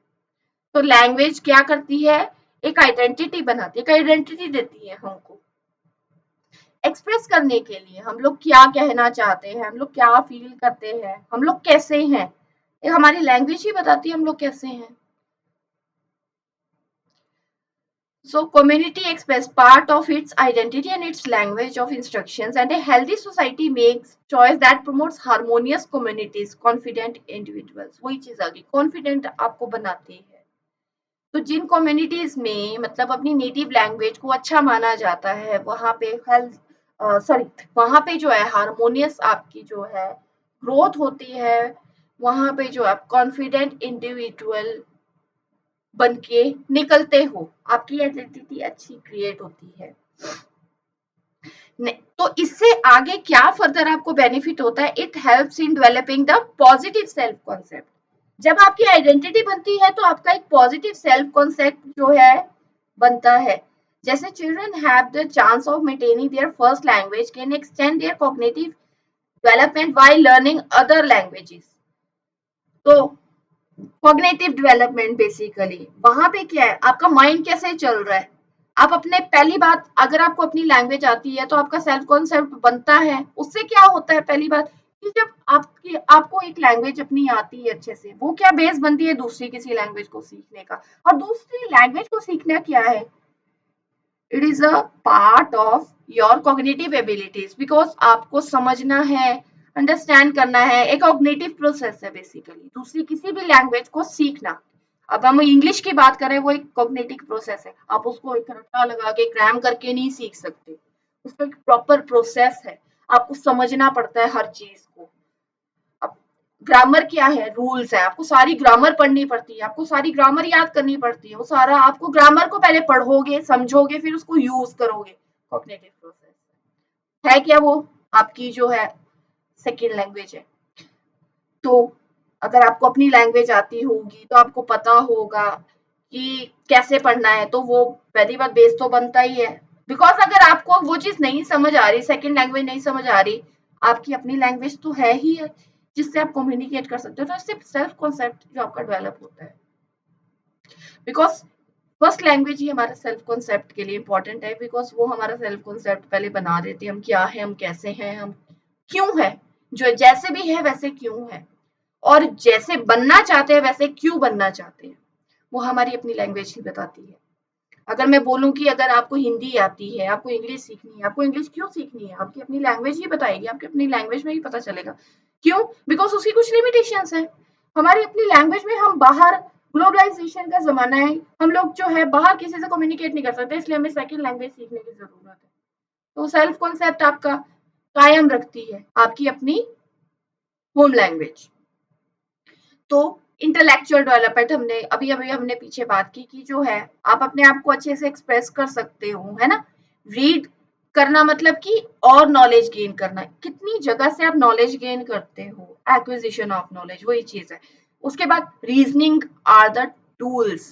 तो लैंग्वेज क्या करती है, एक आइडेंटिटी बनाती है, एक आइडेंटिटी देती है हमको एक्सप्रेस करने के लिए हम लोग क्या कहना चाहते हैं, हम लोग क्या फील करते हैं, हम लोग कैसे हैं। ये हमारी लैंग्वेज ही बताती है हम लोग कैसे हैं। So community express part of its identity and its language of instructions, and a healthy society makes choice that promotes harmonious communities, confident individuals। वही चीज आ गई, confident आपको बनाती है। तो जिन कम्युनिटीज में मतलब अपनी नेटिव लैंग्वेज को अच्छा माना जाता है वहां पे हेल्थ सॉरी वहां पे जो है हारमोनियस आपकी जो है ग्रोथ होती है, वहां पे जो आप कॉन्फिडेंट इंडिविजुअल बन के निकलते हो, आपकी आइडेंटिटी अच्छी क्रिएट होती है। तो इससे आगे क्या फर्दर आपको बेनिफिट होता है, it helps in developing the positive self concept. जब आपकी आइडेंटिटी बनती है तो आपका एक पॉजिटिव सेल्फ कॉन्सेप्ट जो है बनता है। जैसे children have the chance of maintaining their first language can extend their cognitive development while learning other languages. तो कॉग्निटिव डेवलपमेंट बेसिकली वहां पे क्या है, आपका माइंड कैसे चल रहा है। आप अपने पहली बात अगर आपको अपनी लैंग्वेज आती है तो आपका सेल्फ कॉन्सेप्ट बनता है। उससे क्या होता है पहली बात कि जब आपकी आपको एक लैंग्वेज अपनी आती है अच्छे से, वो क्या बेस बनती है दूसरी किसी लैंग्वेज को सीखने का। और दूसरी लैंग्वेज को सीखना क्या है, it is a part of your cognitive abilities, because आपको समझना है, अंडरस्टैंड करना है, एक कॉग्निटिव प्रोसेस है बेसिकली दूसरी किसी भी लैंग्वेज को सीखना। अब हम इंग्लिश की बात करें वो एक कॉग्निटिव प्रोसेस है, आप उसको एक रट्टा लगा के क्रैम करके नहीं सीख सकते, उसका एक प्रॉपर प्रोसेस है, आपको समझना पड़ता है हर चीज को। अब ग्रामर क्या है, रूल्स है, आपको सारी ग्रामर पढ़नी पड़ती है, आपको सारी ग्रामर याद करनी पड़ती है, वो सारा आपको ग्रामर को पहले पढ़ोगे समझोगे फिर उसको यूज करोगे। कॉग्निटिव प्रोसेस है क्या वो आपकी जो है सेकेंड लैंग्वेज है। तो अगर आपको अपनी लैंग्वेज आती होगी तो आपको पता होगा कि कैसे पढ़ना है, तो वो पहली बात बेस तो बनता ही है। बिकॉज अगर आपको वो चीज नहीं समझ आ रही, सेकंड लैंग्वेज नहीं समझ आ रही, आपकी अपनी लैंग्वेज तो है ही है जिससे आप कम्युनिकेट कर सकते हो, तो इससे सेल्फ कॉन्सेप्ट जो आपका डेवलप होता है। बिकॉज फर्स्ट लैंग्वेज ही हमारे सेल्फ कॉन्सेप्ट के लिए इंपॉर्टेंट है, बिकॉज वो हमारा सेल्फ कॉन्सेप्ट पहले बना देती है, हम क्या है, हम कैसे हैं, हम क्यों है, जो जैसे भी है वैसे क्यों है, और जैसे बनना चाहते हैं वैसे क्यों बनना चाहते हैं, वो हमारी अपनी लैंग्वेज ही बताती है। अगर मैं बोलूं कि अगर आपको हिंदी आती है, आपको इंग्लिश सीखनी है, आपको इंग्लिश क्यों सीखनी है, आपकी अपनी लैंग्वेज ही बताएगी, आपकी अपनी लैंग्वेज में ही पता चलेगा। क्यों? बिकॉज उसकी कुछ लिमिटेशंस है। हमारी अपनी लैंग्वेज में हम बाहर, ग्लोबलाइजेशन का जमाना है, हम लोग जो है बाहर किसी से कम्युनिकेट नहीं कर सकते, इसलिए हमें सेकंड लैंग्वेज सीखने की जरूरत है। तो सेल्फ कॉन्सेप्ट आपका कायम रखती है आपकी अपनी होम लैंग्वेज। तो इंटेलेक्चुअल डेवलपमेंट हमने अभी अभी हमने पीछे बात की कि जो है आप अपने आप को अच्छे से एक्सप्रेस कर सकते हो, है ना। रीड करना मतलब कि और नॉलेज गेन करना, कितनी जगह से आप नॉलेज गेन करते हो, एक्विजिशन ऑफ नॉलेज वही चीज है। उसके बाद रीजनिंग आर द टूल्स।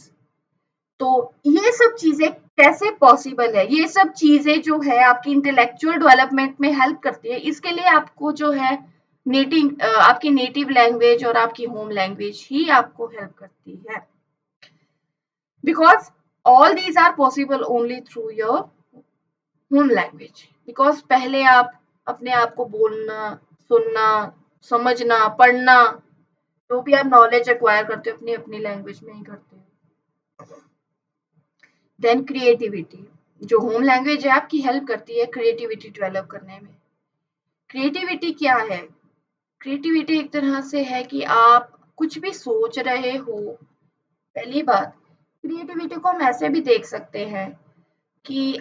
तो ये सब चीजें कैसे पॉसिबल है, ये सब चीजें जो है आपकी इंटेलेक्चुअल डेवलपमेंट में हेल्प करती है। इसके लिए आपको जो है नेटिव आपकी नेटिव लैंग्वेज और आपकी होम लैंग्वेज ही आपको हेल्प करती है, because all these are possible only through your home language. Because पहले आप अपने आप को बोलना, सुनना, समझना, पढ़ना, जो भी आप नॉलेज एक्वायर करते हो अपनी अपनी लैंग्वेज में ही करते हो। देन क्रिएटिविटी, जो होम लैंग्वेज है आपकी हेल्प करती है क्रिएटिविटी डेवलप करने में। क्रिएटिविटी क्या है? क्रिएटिविटी एक तरह से है कि आप कुछ भी सोच रहे हो। पहली बात, क्रिएटिविटी को हम ऐसे भी देख सकते हैं कि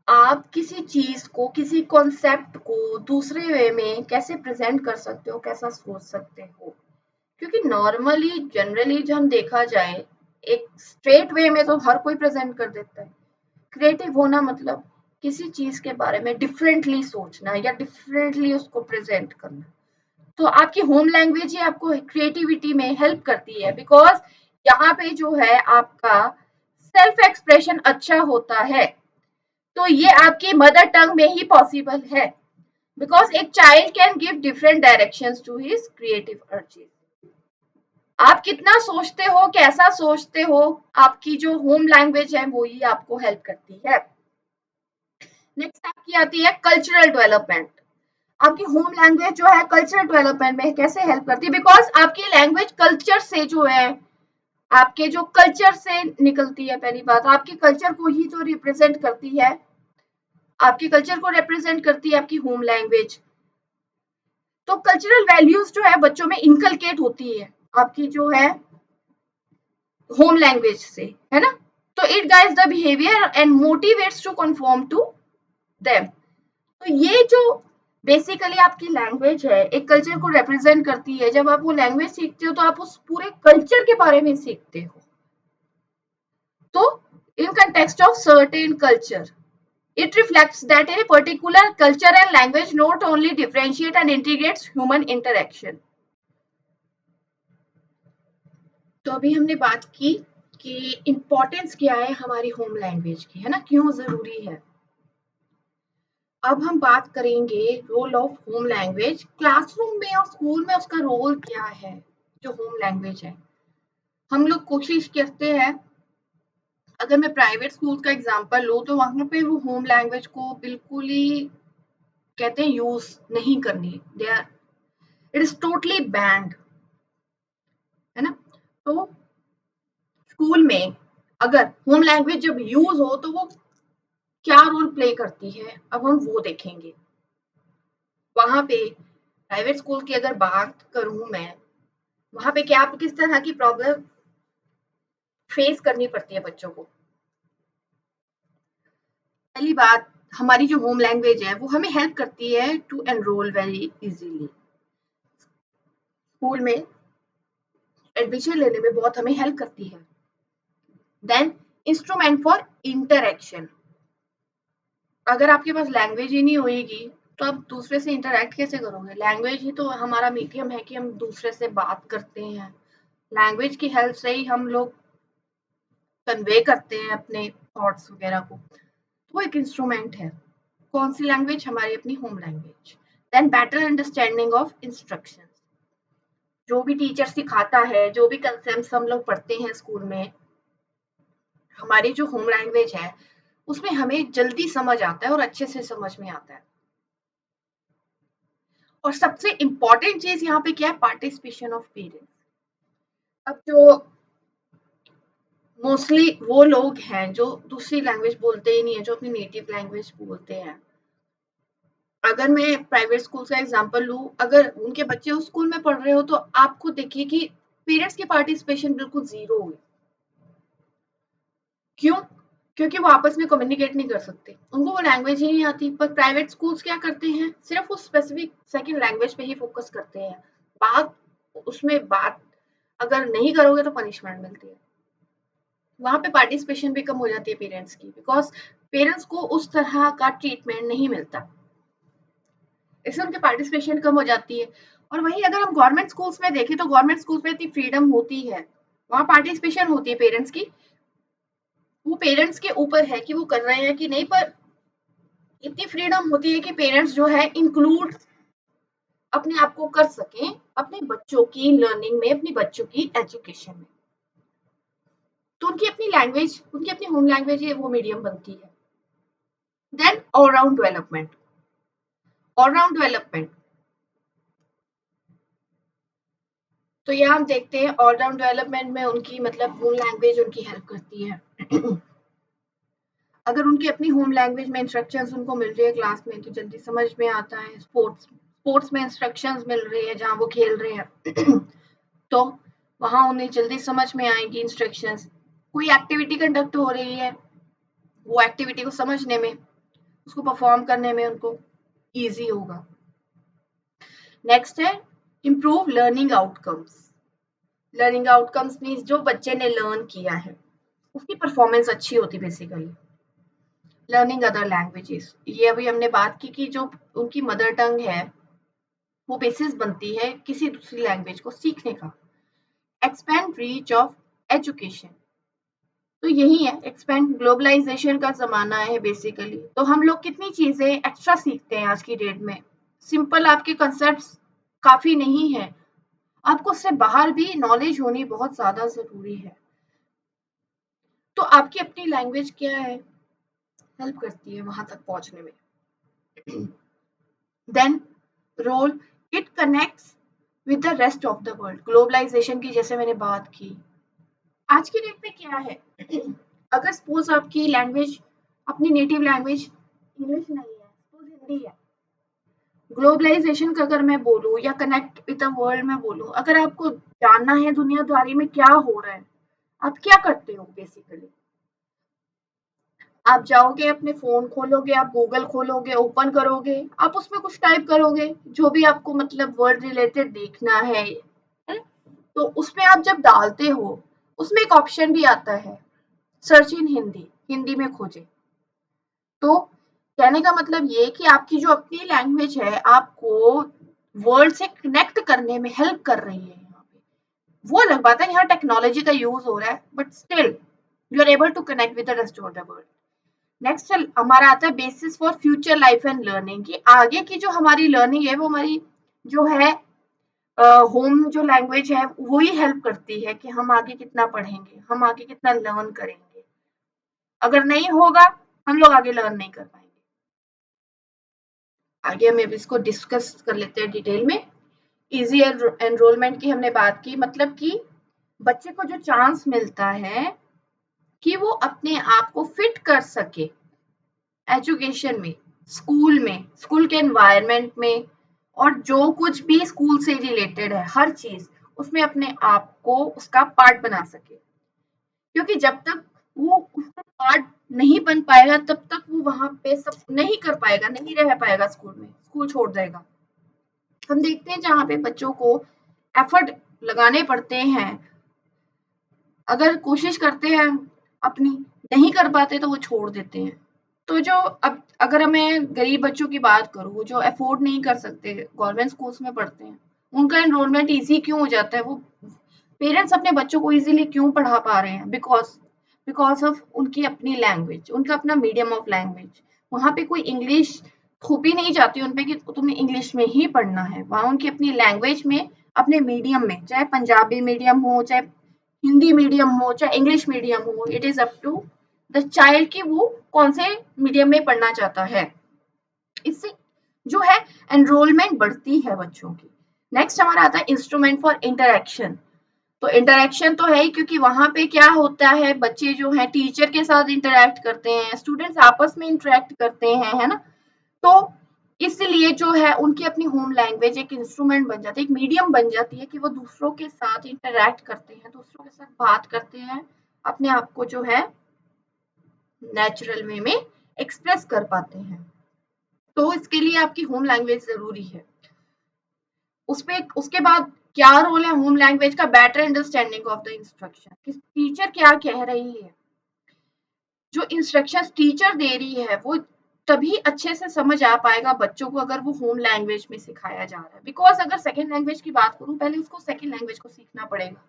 आप किसी चीज को, किसी कॉन्सेप्ट को दूसरे वे में कैसे प्रेजेंट कर सकते हो, कैसा सोच सकते हो। क्योंकि नॉर्मली जनरली जब हम देखा जाए, एक स्ट्रेट वे में तो हर कोई प्रेजेंट कर देता है। क्रिएटिव होना मतलब किसी चीज के बारे में डिफरेंटली सोचना या डिफरेंटली उसको प्रेजेंट करना। तो आपकी होम लैंग्वेज ही आपको क्रिएटिविटी में हेल्प करती है, बिकॉज यहाँ पे जो है आपका सेल्फ एक्सप्रेशन अच्छा होता है। तो ये आपकी मदर टंग में ही पॉसिबल है, बिकॉज एक child can give different directions to his creative urges. आप कितना सोचते हो, कैसा सोचते हो, आपकी जो होम लैंग्वेज है वो ही आपको हेल्प करती है। नेक्स्ट आपकी आती है कल्चरल डेवलपमेंट। आपकी होम लैंग्वेज जो है कल्चरल डेवलपमेंट में कैसे हेल्प करती है? बिकॉज आपकी लैंग्वेज कल्चर से जो है, आपके जो कल्चर से निकलती है। पहली बात, आपके कल्चर को ही जो रिप्रेजेंट करती है, आपके कल्चर को रिप्रेजेंट करती है आपकी होम लैंग्वेज। तो कल्चरल वैल्यूज जो है बच्चों में इनकलकेट होती है आपकी जो है होम लैंग्वेज से, है ना। तो it guides the behaviour and motivates to conform to them. तो ये जो बेसिकली आपकी लैंग्वेज है एक कल्चर को रिप्रेजेंट करती है। जब आप वो लैंग्वेज सीखते हो तो आप उस पूरे कल्चर के बारे में सीखते हो। तो in context of certain culture, it reflects that in a particular culture and language not only differentiate and integrates human interaction. तो अभी हमने बात की कि इम्पोर्टेंस क्या है हमारी होम लैंग्वेज की, है ना, क्यों जरूरी है। अब हम बात करेंगे role of home language classroom में और स्कूल में, उसका रोल क्या है जो होम लैंग्वेज है। हम लोग कोशिश करते हैं, अगर मैं प्राइवेट स्कूल का एग्जांपल लूँ तो वहां पे वो होम लैंग्वेज को बिल्कुल ही कहते हैं यूज नहीं करनी, they are, it is totally banned, है ना। तो स्कूल में अगर होम लैंग्वेज जब यूज हो तो वो क्या रोल प्ले करती है, अब हम वो देखेंगे। वहां पे प्राइवेट स्कूल की अगर बात करूं मैं, वहां पे क्या किस तरह की प्रॉब्लम फेस करनी पड़ती है बच्चों को। पहली बात, हमारी जो होम लैंग्वेज है वो हमें हेल्प करती है to enrol very easily. School में एडमिशन लेने में बहुत हमें हेल्प करती है। देन इंस्ट्रूमेंट फॉर इंटरेक्शन, अगर आपके पास लैंग्वेज ही नहीं होगी तो आप दूसरे से इंटरेक्ट कैसे करोगे। लैंग्वेज ही तो हमारा मीडियम है कि हम दूसरे से बात करते हैं। लैंग्वेज की हेल्प से ही हम लोग कन्वे करते हैं अपने थॉट्स वगैरह को। वो एक इंस्ट्रूमेंट है। कौन सी लैंग्वेज? हमारी अपनी home language. Then better understanding of instructions, जो भी टीचर सिखाता है, जो भी कंसेप्ट हम लोग पढ़ते हैं स्कूल में, हमारी जो होम लैंग्वेज है उसमें हमें जल्दी समझ आता है और अच्छे से समझ में आता है। और सबसे इंपॉर्टेंट चीज यहाँ पे क्या है? Participation of parents. अब जो मोस्टली वो लोग हैं जो दूसरी लैंग्वेज बोलते ही नहीं है, जो अपनी नेटिव लैंग्वेज बोलते हैं। अगर मैं प्राइवेट स्कूल का एग्जांपल लूं, अगर उनके बच्चे उस स्कूल में पढ़ रहे हो तो आपको देखिए कि पेरेंट्स की पार्टिसिपेशन बिल्कुल जीरो हुई। क्यों? क्योंकि वो आपस में कम्युनिकेट नहीं कर सकते, उनको वो लैंग्वेज ही नहीं आती। पर प्राइवेट स्कूल्स क्या करते हैं, सिर्फ उस स्पेसिफिक सेकंड लैंग्वेज पे ही फोकस करते हैं। बात उसमें बात अगर नहीं करोगे तो पनिशमेंट मिलती है। वहां पे पार्टिसिपेशन भी कम हो जाती है पेरेंट्स की, बिकॉज पेरेंट्स को उस तरह का ट्रीटमेंट नहीं मिलता, इससे उनकी पार्टिसिपेशन कम हो जाती है। और वहीं अगर हम गवर्नमेंट स्कूल्स में देखें तो गवर्नमेंट स्कूल्स में इतनी फ्रीडम होती है, वहां पार्टिसिपेशन होती है पेरेंट्स की। वो पेरेंट्स के ऊपर है कि वो कर रहे हैं कि नहीं, पर इतनी फ्रीडम होती है कि पेरेंट्स जो है इंक्लूड अपने आप को कर सकें अपने बच्चों की लर्निंग में, अपनी बच्चों की एजुकेशन में। तो उनकी अपनी लैंग्वेज, उनकी अपनी होम लैंग्वेज है, वो मीडियम बनती है। Then all round development, all round development, तो यहाँ हम देखते हैं ऑलराउंड डेवलपमेंट में उनकी मतलब होम लैंग्वेज उनकी हेल्प करती है। अगर उनकी अपनी होम लैंग्वेज में इंस्ट्रक्शंस उनको मिल रही है क्लास में तो जल्दी समझ में आता है। स्पोर्ट्स में इंस्ट्रक्शंस मिल रही है जहाँ वो खेल रहे हैं तो वहाँ उन्हें जल्दी समझ में आएगी इंस्ट्रक्शंस। कोई एक्टिविटी कंडक्ट हो रही है, वो एक्टिविटी को समझने में, उसको परफॉर्म करने में उनको ईजी होगा। नेक्स्ट है improve learning outcomes. Learning outcomes means जो बच्चे ने लर्न किया है उसकी परफॉर्मेंस अच्छी होती बेसिकली। लर्निंग अदर लैंग्वेजेस, ये अभी हमने बात की कि जो उनकी मदर टंग है वो बेसिस बनती है किसी दूसरी लैंग्वेज को सीखने का। एक्सपेंड रीच ऑफ एजुकेशन, तो यही है एक्सपेंड, ग्लोबलाइजेशन का जमाना है बेसिकली, तो हम लोग कितनी चीजें एक्स्ट्रा सीखते हैं आज की डेट में। सिंपल आपके कंसेप्ट काफी नहीं है, आपको उससे बाहर भी नॉलेज होनी बहुत ज्यादा जरूरी है। तो आपकी अपनी लैंग्वेज क्या है, हेल्प करती है वहां तक पहुंचने में। Then role, it connects with the rest of the world, globalisation की जैसे मैंने बात की। आज की डेट में क्या है, अगर सपोज आपकी लैंग्वेज, अपनी नेटिव लैंग्वेज इंग्लिश नहीं है, सपोज हिंदी है, ग्लोबलाइजेशन का अगर मैं बोलूँ या कनेक्ट विद द वर्ल्ड में बोलूँ, अगर आपको जानना है दुनियादारी में क्या हो रहा है, आप क्या करते हो बेसिकली, आप जाओगे अपने फोन खोलोगे, आप गूगल खोलोगे, ओपन करोगे, आप उसमें कुछ टाइप करोगे जो भी आपको मतलब वर्ड रिलेटेड देखना है? तो उसमें आप जब डालते हो उसमें एक ऑप्शन भी आता है सर्च इन हिंदी, हिंदी में खोजे। तो कहने का मतलब ये कि आपकी जो अपनी लैंग्वेज है आपको वर्ल्ड से कनेक्ट करने में हेल्प कर रही है। यहाँ पे वो अलग बात है, यहाँ टेक्नोलॉजी का यूज हो रहा है but still you are able to connect with the rest of the world. Next हमारा आता है basis for future life and learning, की आगे की जो हमारी लर्निंग है वो हमारी जो है होम जो लैंग्वेज है वही हेल्प करती है कि हम आगे कितना पढ़ेंगे, हम आगे कितना लर्न करेंगे। अगर नहीं होगा हम लोग आगे लर्न नहीं कर पाएंगे। आगे हम इसको डिस्कस कर लेते हैं डिटेल में। इजी एनरोलमेंट की हमने बात की, मतलब कि बच्चे को जो चांस मिलता है कि वो अपने आप को फिट कर सके एजुकेशन में, स्कूल के एनवायरनमेंट में, और जो कुछ भी स्कूल से रिलेटेड है हर चीज उसमें अपने आप को उसका पार्ट बना सके। क्योंकि जब तक वो उसका पार्ट नहीं बन पाएगा तब तक वो वहां पे सब नहीं कर पाएगा, नहीं रह पाएगा, स्कूल में स्कूल छोड़ देगा। हम देखते हैं जहाँ पे बच्चों को एफर्ट लगाने पड़ते हैं, अगर कोशिश करते हैं अपनी, नहीं कर पाते तो वो छोड़ देते हैं। तो जो अब अगर मैं गरीब बच्चों की बात करूँ जो अफोर्ड नहीं कर सकते, गवर्नमेंट स्कूल्स में पढ़ते हैं, उनका एनरोलमेंट इजी क्यों हो जाता है, वो पेरेंट्स अपने बच्चों को इजीली क्यों पढ़ा पा रहे हैं, बिकॉज बिकॉज ऑफ उनकी अपनी लैंग्वेज, उनका अपना मीडियम ऑफ लैंग्वेज। वहाँ पे कोई इंग्लिश थोपी नहीं जाती उनपे कि तुम्हें इंग्लिश में ही पढ़ना है, वहाँ उनकी अपनी लैंग्वेज में, अपने मीडियम में, चाहे पंजाबी मीडियम हो, चाहे हिंदी मीडियम हो, चाहे इंग्लिश मीडियम हो, it is up to the child कि वो कौन से मीडियम में पढ़ना चाहता है। इससे जो है एनरोलमेंट बढ़ती है बच्चों की। नेक्स्ट हमारा आता है इंस्ट्रूमेंट फॉर इंटरेक्शन। तो इंटरेक्शन तो है ही, क्योंकि वहां पे क्या होता है, बच्चे जो है टीचर के साथ इंटरेक्ट करते हैं, स्टूडेंट्स आपस में इंटरेक्ट करते हैं, है ना। तो इसलिए जो है उनकी अपनी होम लैंग्वेज एक इंस्ट्रूमेंट बन जाती है, एक मीडियम बन जाती है कि वो दूसरों के साथ इंटरेक्ट करते हैं, दूसरों के साथ बात करते हैं, अपने आप को जो है नेचुरल वे में एक्सप्रेस कर पाते हैं। तो इसके लिए आपकी होम लैंग्वेज जरूरी है। उसके बाद क्या रोल है होम लैंग्वेज का, better understanding of the instruction, कि टीचर क्या कह रही है, जो इंस्ट्रक्शंस टीचर दे रही है वो तभी अच्छे से समझ आ पाएगा बच्चों को अगर वो होम लैंग्वेज में सिखाया जा रहा है। बिकॉज अगर सेकेंड लैंग्वेज की बात करूं, पहले उसको सेकेंड लैंग्वेज को सीखना पड़ेगा,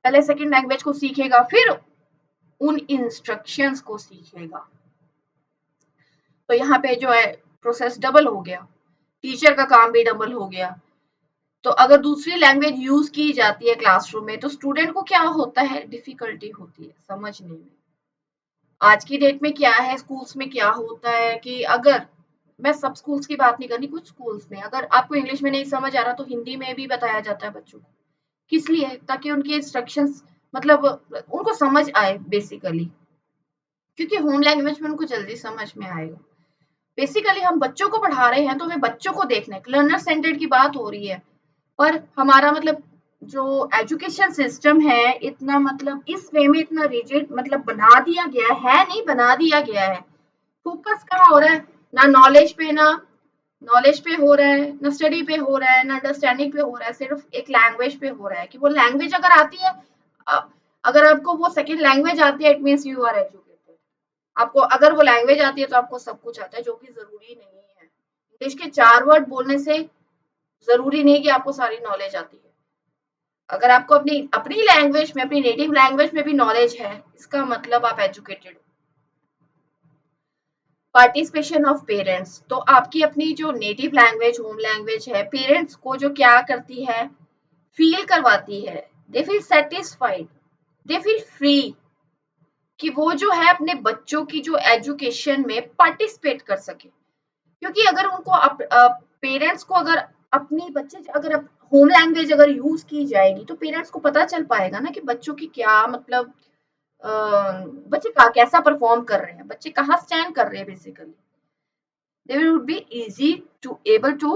पहले सेकेंड लैंग्वेज को सीखेगा फिर उन इंस्ट्रक्शंस को सीखेगा। तो यहाँ पे जो है प्रोसेस डबल हो गया, टीचर का काम भी डबल हो गया। तो अगर दूसरी लैंग्वेज यूज की जाती है क्लासरूम में तो स्टूडेंट को क्या होता है, डिफिकल्टी होती है समझने में। आज की डेट में क्या है, स्कूल्स में क्या होता है कि अगर मैं सब स्कूल्स की बात नहीं कर रही, कुछ स्कूल्स में अगर आपको इंग्लिश में नहीं समझ आ रहा तो हिंदी में भी बताया जाता है बच्चों को। किस लिए? ताकि उनके इंस्ट्रक्शंस मतलब उनको समझ आए बेसिकली, क्योंकि होम लैंग्वेज में उनको जल्दी समझ में आएगा। बेसिकली हम बच्चों को पढ़ा रहे हैं तो हमें बच्चों को देखना है, लर्नर सेंटर्ड की बात हो रही है। पर हमारा मतलब जो एजुकेशन सिस्टम है इतना मतलब इस वे में इतना रिजिड मतलब बना दिया गया है, नहीं बना दिया गया है। फोकस कहाँ हो रहा है? ना नॉलेज पे, ना नॉलेज पे हो रहा है, ना स्टडी पे हो रहा है, ना अंडरस्टैंडिंग पे हो रहा है, सिर्फ एक लैंग्वेज पे हो रहा है कि वो लैंग्वेज अगर आती है, अ, अगर आपको वो सेकंड लैंग्वेज आती है, it means you are educated. आपको अगर वो लैंग्वेज आती है तो आपको सब कुछ आता है, जो कि जरूरी नहीं है। इंग्लिश के 4 वर्ड बोलने से जरूरी नहीं कि आपको सारी नॉलेज आती है। अगर आपको अपनी अपनी लैंग्वेज में, अपनी नेटिव लैंग्वेज में भी नॉलेज है, इसका मतलब आप एजुकेटेड हो। पार्टिसिपेशन ऑफ पेरेंट्स, तो आपकी अपनी जो नेटिव लैंग्वेज, होम लैंग्वेज है, पेरेंट्स को जो क्या करती है, फील करवाती है। They feel satisfied, they feel free, कि वो जो है अपने बच्चों की जो एजुकेशन में पार्टिसिपेट कर सके। क्योंकि अगर उनको पेरेंट्स को अगर अपनी बच्चे अगर होम लैंग्वेज अगर यूज की जाएगी तो पेरेंट्स को पता चल पाएगा ना कि बच्चों की क्या मतलब बच्चे का कैसा परफॉर्म कर रहे हैं, बच्चे कहाँ स्टैंड कर रहे हैं basically. they would be easy to able to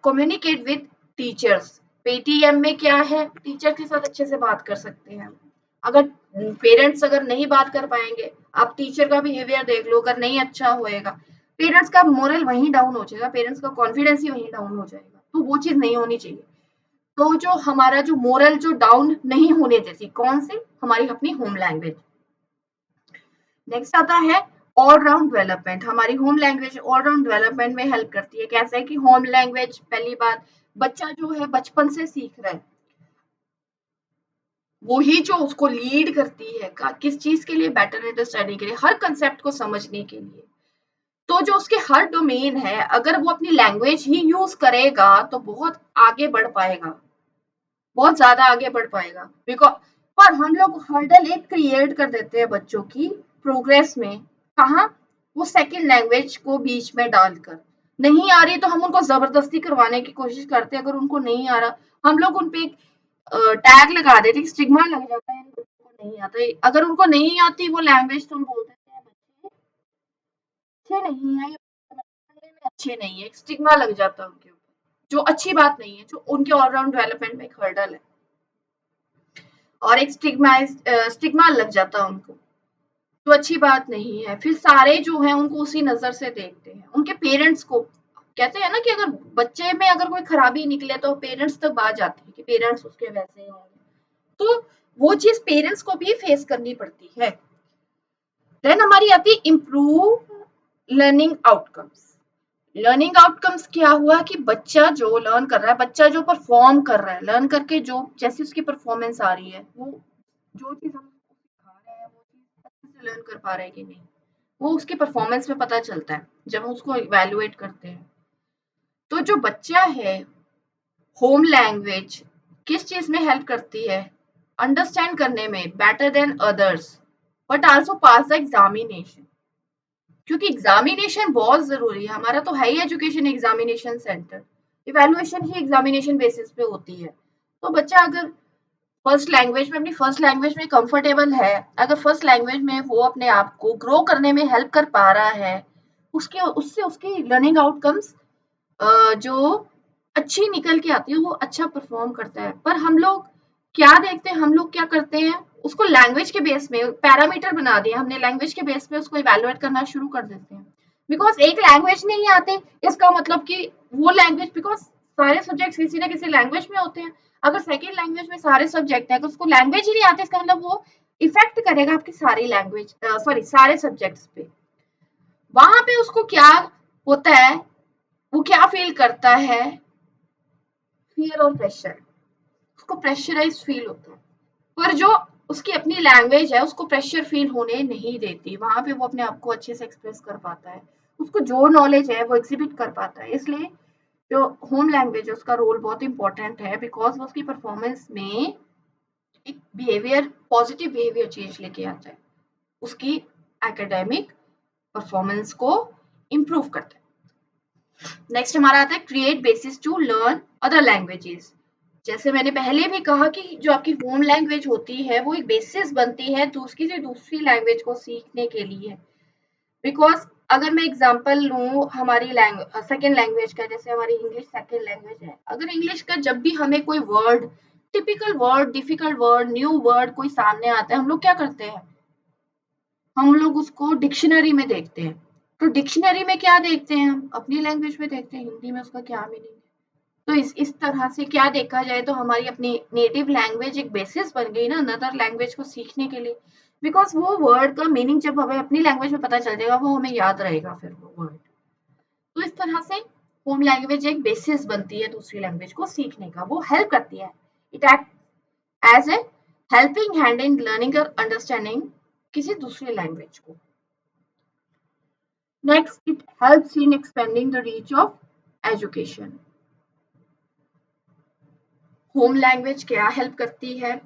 communicate with teachers। Paytm में क्या है, टीचर के साथ अच्छे से बात कर सकते हैं। अगर पेरेंट्स अगर नहीं बात कर पाएंगे, आप टीचर का बिहेवियर देख लो, अगर नहीं अच्छा होएगा, पेरेंट्स का मोरल वहीं डाउन हो जाएगा, पेरेंट्स का कॉन्फिडेंस ही वहीं डाउन हो जाएगा। तो वो चीज नहीं होनी चाहिए। तो जो हमारा जो मोरल जो डाउन नहीं होने देती, कौन सी? हमारी अपनी होम लैंग्वेज। नेक्स्ट आता है ऑल राउंड डेवलपमेंट। हमारी home language all round development में हेल्प करती है। कैसे? कि होम लैंग्वेज, पहली बात, बच्चा जो है बचपन से सीख रहा है, वही जो उसको लीड करती है किस चीज के लिए? बेटर अंडरस्टैंडिंग के लिए, हर कंसेप्ट को समझने के लिए। तो जो उसके हर डोमेन है, अगर वो अपनी लैंग्वेज ही यूज करेगा तो बहुत आगे बढ़ पाएगा, बहुत ज्यादा आगे बढ़ पाएगा। बिकॉज पर हम लोग हर्डल एक क्रिएट कर देते हैं बच्चों की प्रोग्रेस में। कहाँ? वो सेकंड लैंग्वेज को बीच में डालकर, नहीं आ रही तो हम उनको जबरदस्ती करवाने की कोशिश करते हैं। अगर उनको नहीं आ रहा, हम लोग उनपे टैग लगा देते, स्टिग्मा लग जाता है, इन बच्चों को नहीं आता। अगर उनको नहीं आती वो लैंग्वेज तो हम बोल देते हैं बच्चे अच्छे नहीं है, ये पढ़ने में अच्छे नहीं है, स्टिग्मा लग जाता है उनके ऊपर, जो अच्छी बात नहीं है, जो उनके ऑलराउंड डेवलपमेंट में एक हर्डल है और एक स्टिग्मा लग जाता है उनको, तो अच्छी बात नहीं है। फिर सारे जो हैं उनको उसी नजर से देखते हैं। उनके पेरेंट्स को कहते हैं ना कि अगर बच्चे में अगर कोई खराबी निकले तो पेरेंट्स तक बात जाती है कि पेरेंट्स उसके वैसे ही होंगे। तो वो चीज पेरेंट्स को भी फेस करनी पड़ती है। देन हमारी आती है improve learning outcomes. Learning outcomes क्या हुआ कि बच्चा जो लर्न कर रहा है, बच्चा जो परफॉर्म कर रहा है, लर्न करके जो जैसी उसकी परफॉर्मेंस आ रही है, वो जो चीज हम उसको सिखा रहे हैं वो चीज अच्छे से लर्न कर पा रहा है कि नहीं, वो उसकी परफॉर्मेंस में पता चलता है जब हम उसको इवेलुएट करते हैं। तो जो बच्चा है, होम लैंग्वेज किस चीज में हेल्प करती है? अंडरस्टैंड करने में better than others, but also pass the examination. क्योंकि एग्जामिनेशन बहुत जरूरी है, हमारा तो है ही एजुकेशन एग्जामिनेशन सेंटर, इवेलुएशन ही एग्जामिनेशन बेसिस पे होती है। तो बच्चा अगर फर्स्ट लैंग्वेज में, अपनी फर्स्ट लैंग्वेज में कंफर्टेबल है, अगर फर्स्ट लैंग्वेज में वो अपने आप को ग्रो करने में हेल्प कर पा रहा है, उसके उससे उसकी लर्निंग आउटकम्स जो अच्छी निकल के आती है, वो अच्छा परफॉर्म करता है। पर हम लोग क्या देखते हैं, हम लोग क्या करते हैं, उसको लैंग्वेज के बेस में पैरामीटर बना दिया हमने, लैंग्वेज के बेस पे उसको इवेलुएट करना शुरू कर देते हैं। बिकॉज एक लैंग्वेज नहीं आते इसका मतलब कि वो लैंग्वेज, बिकॉज सारे सब्जेक्ट किसी ना किसी लैंग्वेज में होते हैं। अगर सेकेंड लैंग्वेज में सारे सब्जेक्ट है, अगर उसको लैंग्वेज ही नहीं आती, इसका मतलब वो इफेक्ट करेगा आपकी सारी लैंग्वेज, सॉरी सारे सब्जेक्ट्स पे। वहां पे उसको क्या होता है, वो क्या फील करता है? फियर और प्रेशर, उसको प्रेशराइज फील होता है। पर जो उसकी अपनी लैंग्वेज है उसको प्रेशर फील होने नहीं देती, वहां पे वो अपने आप को अच्छे से एक्सप्रेस कर पाता है, उसको जो नॉलेज है वो एग्जिबिट कर पाता है। इसलिए जो होम लैंग्वेज है उसका रोल बहुत इंपॉर्टेंट है, बिकॉज वो उसकी परफॉर्मेंस में एक बिहेवियर, पॉजिटिव बिहेवियर चेंज लेके आता है, उसकी एकेडमिक परफॉर्मेंस को इम्प्रूव करता है। नेक्स्ट हमारा आता है create basis to learn other languages. जैसे मैंने पहले भी कहा कि जो आपकी होम लैंग्वेज होती है वो एक बेसिस बनती है दूसरी लैंग्वेज को सीखने के लिए। बिकॉज अगर मैं एग्जांपल लूँ हमारी सेकेंड लैंग्वेज का, जैसे हमारी इंग्लिश सेकेंड लैंग्वेज है, अगर इंग्लिश का जब भी हमें कोई word, typical word, difficult word, new word कोई सामने आता है, हम लोग क्या करते हैं, हम लोग उसको डिक्शनरी में देखते हैं। तो डिक्शनरी में क्या देखते हैं, हम अपनी लैंग्वेज में देखते हैं हिंदी में उसका क्या मीनिंग है। तो इस तरह से क्या देखा जाए तो हमारी अपनी नेटिव लैंग्वेज एक बेसिस बन गई ना अनदर लैंग्वेज को सीखने के लिए। बिकॉज वो वर्ड का मीनिंग जब हमें अपनी लैंग्वेज में पता चल जाएगा वो हमें याद रहेगा फिर वो वर्ड। तो इस तरह से होम लैंग्वेज एक बेसिस बनती है दूसरी लैंग्वेज को सीखने का, वो हेल्प करती है। It act as a helping hand in learning और अंडरस्टैंडिंग किसी दूसरी लैंग्वेज को। Next, it helps in expanding the reach of education. Home language क्या हेल्प करती है,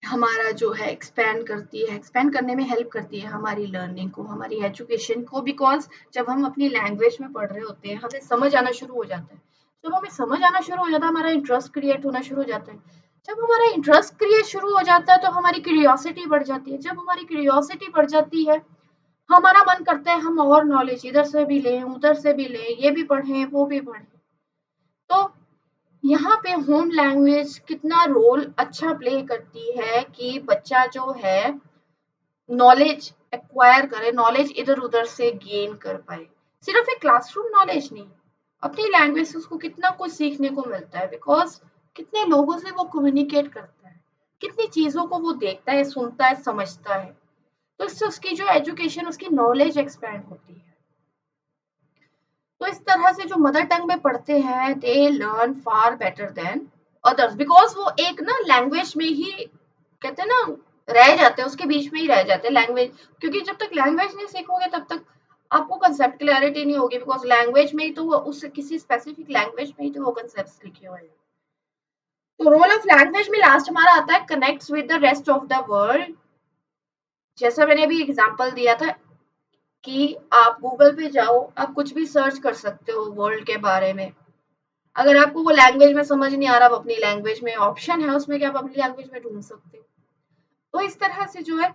हमारा जो है एक्सपेंड करती है, एक्सपेंड करने में हेल्प करती है हमारी लर्निंग को, हमारी एजुकेशन को। बिकॉज जब हम अपनी लैंग्वेज में पढ़ रहे होते हैं हमें समझ आना शुरू हो जाता है। जब हमें समझ आना शुरू हो जाता है हमारा इंटरेस्ट क्रिएट होना शुरू हो जाता है। जब हमारा इंटरेस्ट क्रिएट शुरू हो जाता है तो हमारी क्यूरियोसिटी बढ़ जाती है। जब हमारी क्यूरियोसिटी बढ़ जाती है हमारा मन करता है हम और नॉलेज इधर से भी लें उधर से भी लें, ये भी पढ़ें वो भी पढ़ें। तो यहाँ पे होम लैंग्वेज कितना रोल अच्छा प्ले करती है कि बच्चा जो है नॉलेज एक्वायर करे, नॉलेज इधर उधर से गेन कर पाए। सिर्फ एक क्लासरूम नॉलेज नहीं, अपनी लैंग्वेज से उसको कितना कुछ सीखने को मिलता है। बिकॉज कितने लोगों से वो कम्युनिकेट करता है, कितनी चीजों को वो देखता है, सुनता है, समझता है। तो इससे उसकी जो एजुकेशन, उसकी नॉलेज एक्सपैंड होती है। तो इस तरह से जो मदर टंग में पढ़ते हैं they learn far better than others. Because वो एक ना लैंग्वेज में ही कहते हैं ना रह जाते हैं, उसके बीच में ही रह जाते हैं लैंग्वेज। क्योंकि जब तक लैंग्वेज नहीं सीखोगे तब तक आपको कंसेप्ट क्लैरिटी नहीं होगी। बिकॉज लैंग्वेज में ही तो उस किसी स्पेसिफिक लैंग्वेज में ही तो वो कंसेप्ट लिखे हुए हैं। तो रोल ऑफ लैंग्वेज में लास्ट हमारा आता है connects with the rest of the world. जैसा मैंने अभी एग्जांपल दिया था कि आप गूगल पे जाओ, आप कुछ भी सर्च कर सकते हो वर्ल्ड के बारे में। अगर आपको वो लैंग्वेज में समझ नहीं आ रहा, आप अपनी लैंग्वेज में ऑप्शन है उसमें कि आप अपनी लैंग्वेज में ढूंढ सकते हो। तो इस तरह से जो है